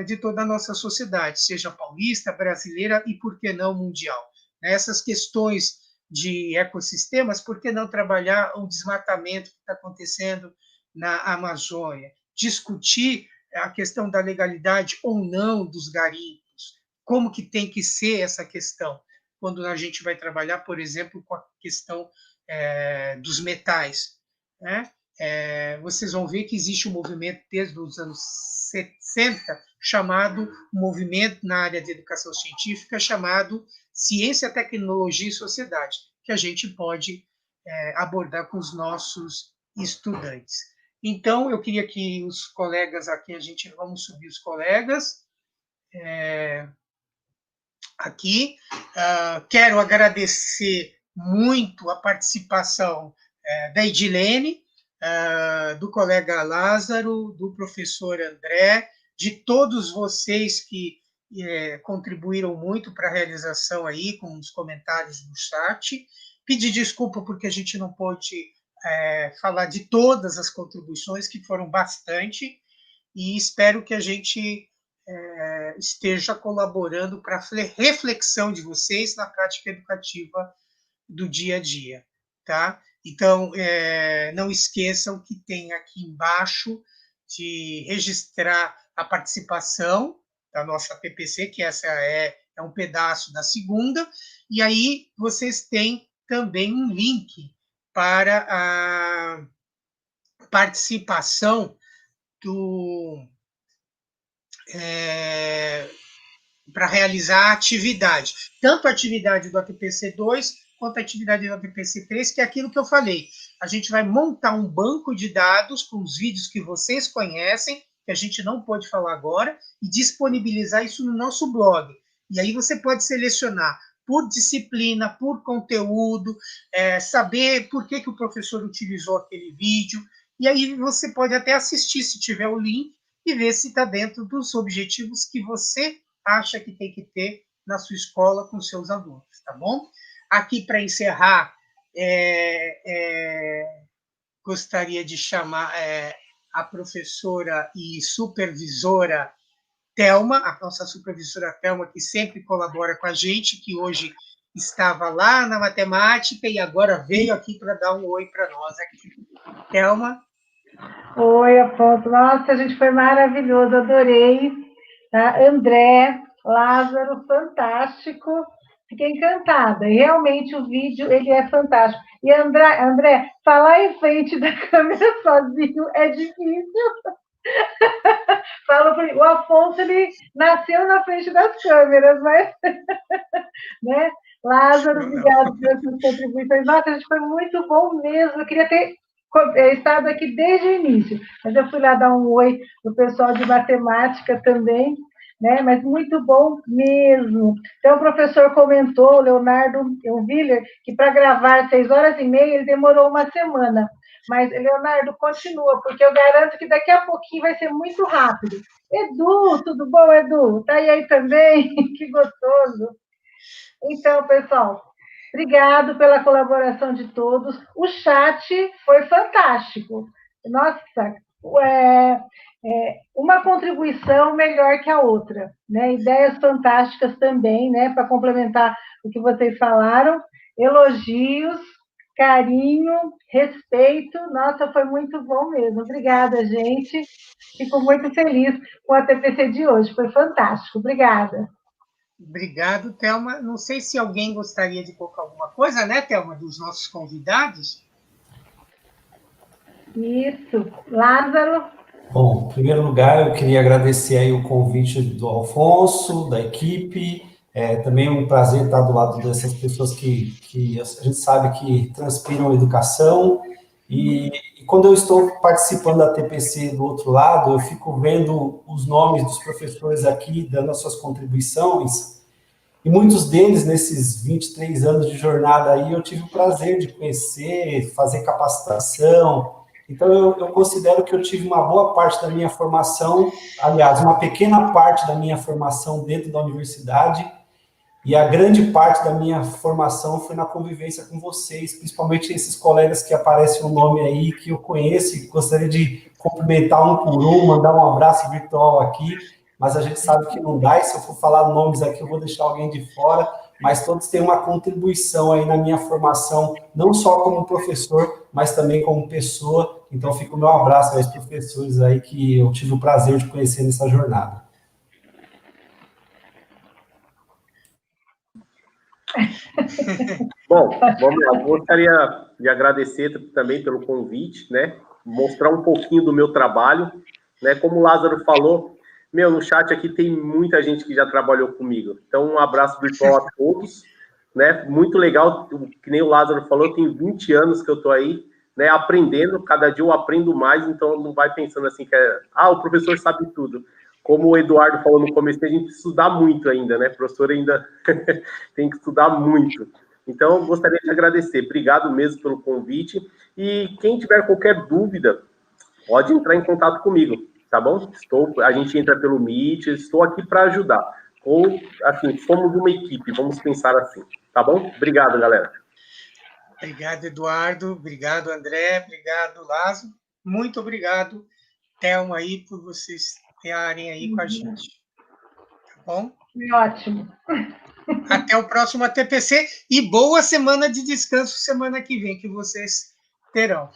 de toda a nossa sociedade, seja paulista, brasileira e, por que não, mundial. Essas questões de ecossistemas, por que não trabalhar o desmatamento que está acontecendo na Amazônia? Discutir a questão da legalidade ou não dos garimpos, como que tem que ser essa questão, quando a gente vai trabalhar, por exemplo, com a questão dos metais, né? Vocês vão ver que existe um movimento desde os anos 60, chamado movimento na área de educação científica, chamado Ciência, Tecnologia e Sociedade, que a gente pode abordar com os nossos estudantes. Então, eu queria que os colegas aqui, vamos subir os colegas aqui. Quero agradecer muito a participação da Edilene, do colega Lázaro, do professor André, de todos vocês que contribuíram muito para a realização aí, com os comentários no chat. Pedir desculpa porque a gente não pôde falar de todas as contribuições, que foram bastante, e espero que a gente esteja colaborando para a reflexão de vocês na prática educativa do dia a dia, tá? Então, não esqueçam que tem aqui embaixo de registrar a participação da nossa TPC, que essa é um pedaço da segunda, e aí vocês têm também um link para a participação para realizar a atividade, tanto a atividade do ATPC 2 quanto a atividade do ATPC 3, que é aquilo que eu falei. A gente vai montar um banco de dados com os vídeos que vocês conhecem, que a gente não pode falar agora, e disponibilizar isso no nosso blog. E aí você pode selecionar por disciplina, por conteúdo, saber por que o professor utilizou aquele vídeo, e aí você pode até assistir, se tiver o link, e ver se está dentro dos objetivos que você acha que tem que ter na sua escola com seus alunos, tá bom? Aqui, para encerrar, gostaria de chamar a professora e supervisora Thelma, a nossa supervisora Thelma, que sempre colabora com a gente, que hoje estava lá na matemática e agora veio aqui para dar um oi para nós aqui. Thelma? Oi, Afonso. Nossa, gente, foi maravilhoso, adorei. Tá? André, Lázaro, fantástico. Fiquei encantada. E realmente o vídeo ele é fantástico. E André, falar em frente da câmera sozinho é difícil. O Afonso ele nasceu na frente das câmeras, mas né? Lázaro, obrigado pelas suas contribuições. Nossa, gente, foi muito bom mesmo. Eu queria ter estado aqui desde o início, mas eu fui lá dar um oi pro pessoal de matemática também, né? Mas muito bom mesmo. Então, o professor comentou, o Leonardo Willer, que para gravar 6h30 ele demorou uma semana. Mas, Leonardo, continua, porque eu garanto que daqui a pouquinho vai ser muito rápido. Edu, tudo bom, Edu? Tá aí também? Que gostoso. Então, pessoal, obrigado pela colaboração de todos. O chat foi fantástico. Nossa, uma contribuição melhor que a outra, né? Ideias fantásticas também, né? Para complementar o que vocês falaram, elogios, carinho, respeito. Nossa, foi muito bom mesmo. Obrigada, gente. Fico muito feliz com a TPC de hoje. Foi fantástico. Obrigada. Obrigado, Thelma. Não sei se alguém gostaria de colocar alguma coisa, né, Thelma, dos nossos convidados? Isso. Lázaro? Bom, em primeiro lugar, eu queria agradecer aí o convite do Alfonso, da equipe. Também é um prazer estar do lado dessas pessoas que a gente sabe que transpiram educação. E quando eu estou participando da TPC do outro lado, eu fico vendo os nomes dos professores aqui, dando as suas contribuições. E muitos deles, nesses 23 anos de jornada aí, eu tive o prazer de conhecer, fazer capacitação. Então, eu considero que eu tive uma boa parte da minha formação, aliás, uma pequena parte da minha formação dentro da universidade, e a grande parte da minha formação foi na convivência com vocês, principalmente esses colegas que aparecem o nome aí, que eu conheço e gostaria de cumprimentar um por um, mandar um abraço virtual aqui, mas a gente sabe que não dá, e se eu for falar nomes aqui, eu vou deixar alguém de fora, mas todos têm uma contribuição aí na minha formação, não só como professor, mas também como pessoa. Então, fica o meu abraço aos professores aí que eu tive o prazer de conhecer nessa jornada. Bom, vamos lá. Eu gostaria de agradecer também pelo convite, né? Mostrar um pouquinho do meu trabalho, né? Como o Lázaro falou, no chat aqui tem muita gente que já trabalhou comigo. Então, um abraço virtual a todos, né? Muito legal, que nem o Lázaro falou, tem 20 anos que eu estou aí, né? Aprendendo, cada dia eu aprendo mais, então não vai pensando assim que o professor sabe tudo. Como o Eduardo falou no começo, a gente tem que estudar muito ainda, né? O professor ainda tem que estudar muito. Então, eu gostaria de agradecer. Obrigado mesmo pelo convite. E quem tiver qualquer dúvida, pode entrar em contato comigo, tá bom? A gente entra pelo Meet, estou aqui para ajudar. Ou, assim, somos uma equipe, vamos pensar assim, tá bom? Obrigado, galera. Obrigado, Eduardo. Obrigado, André. Obrigado, Lázaro. Muito obrigado, Thelma, aí, por vocês estarem aí com a gente. Tá bom? Ótimo. Até o próximo TPC e boa semana de descanso semana que vem que vocês terão.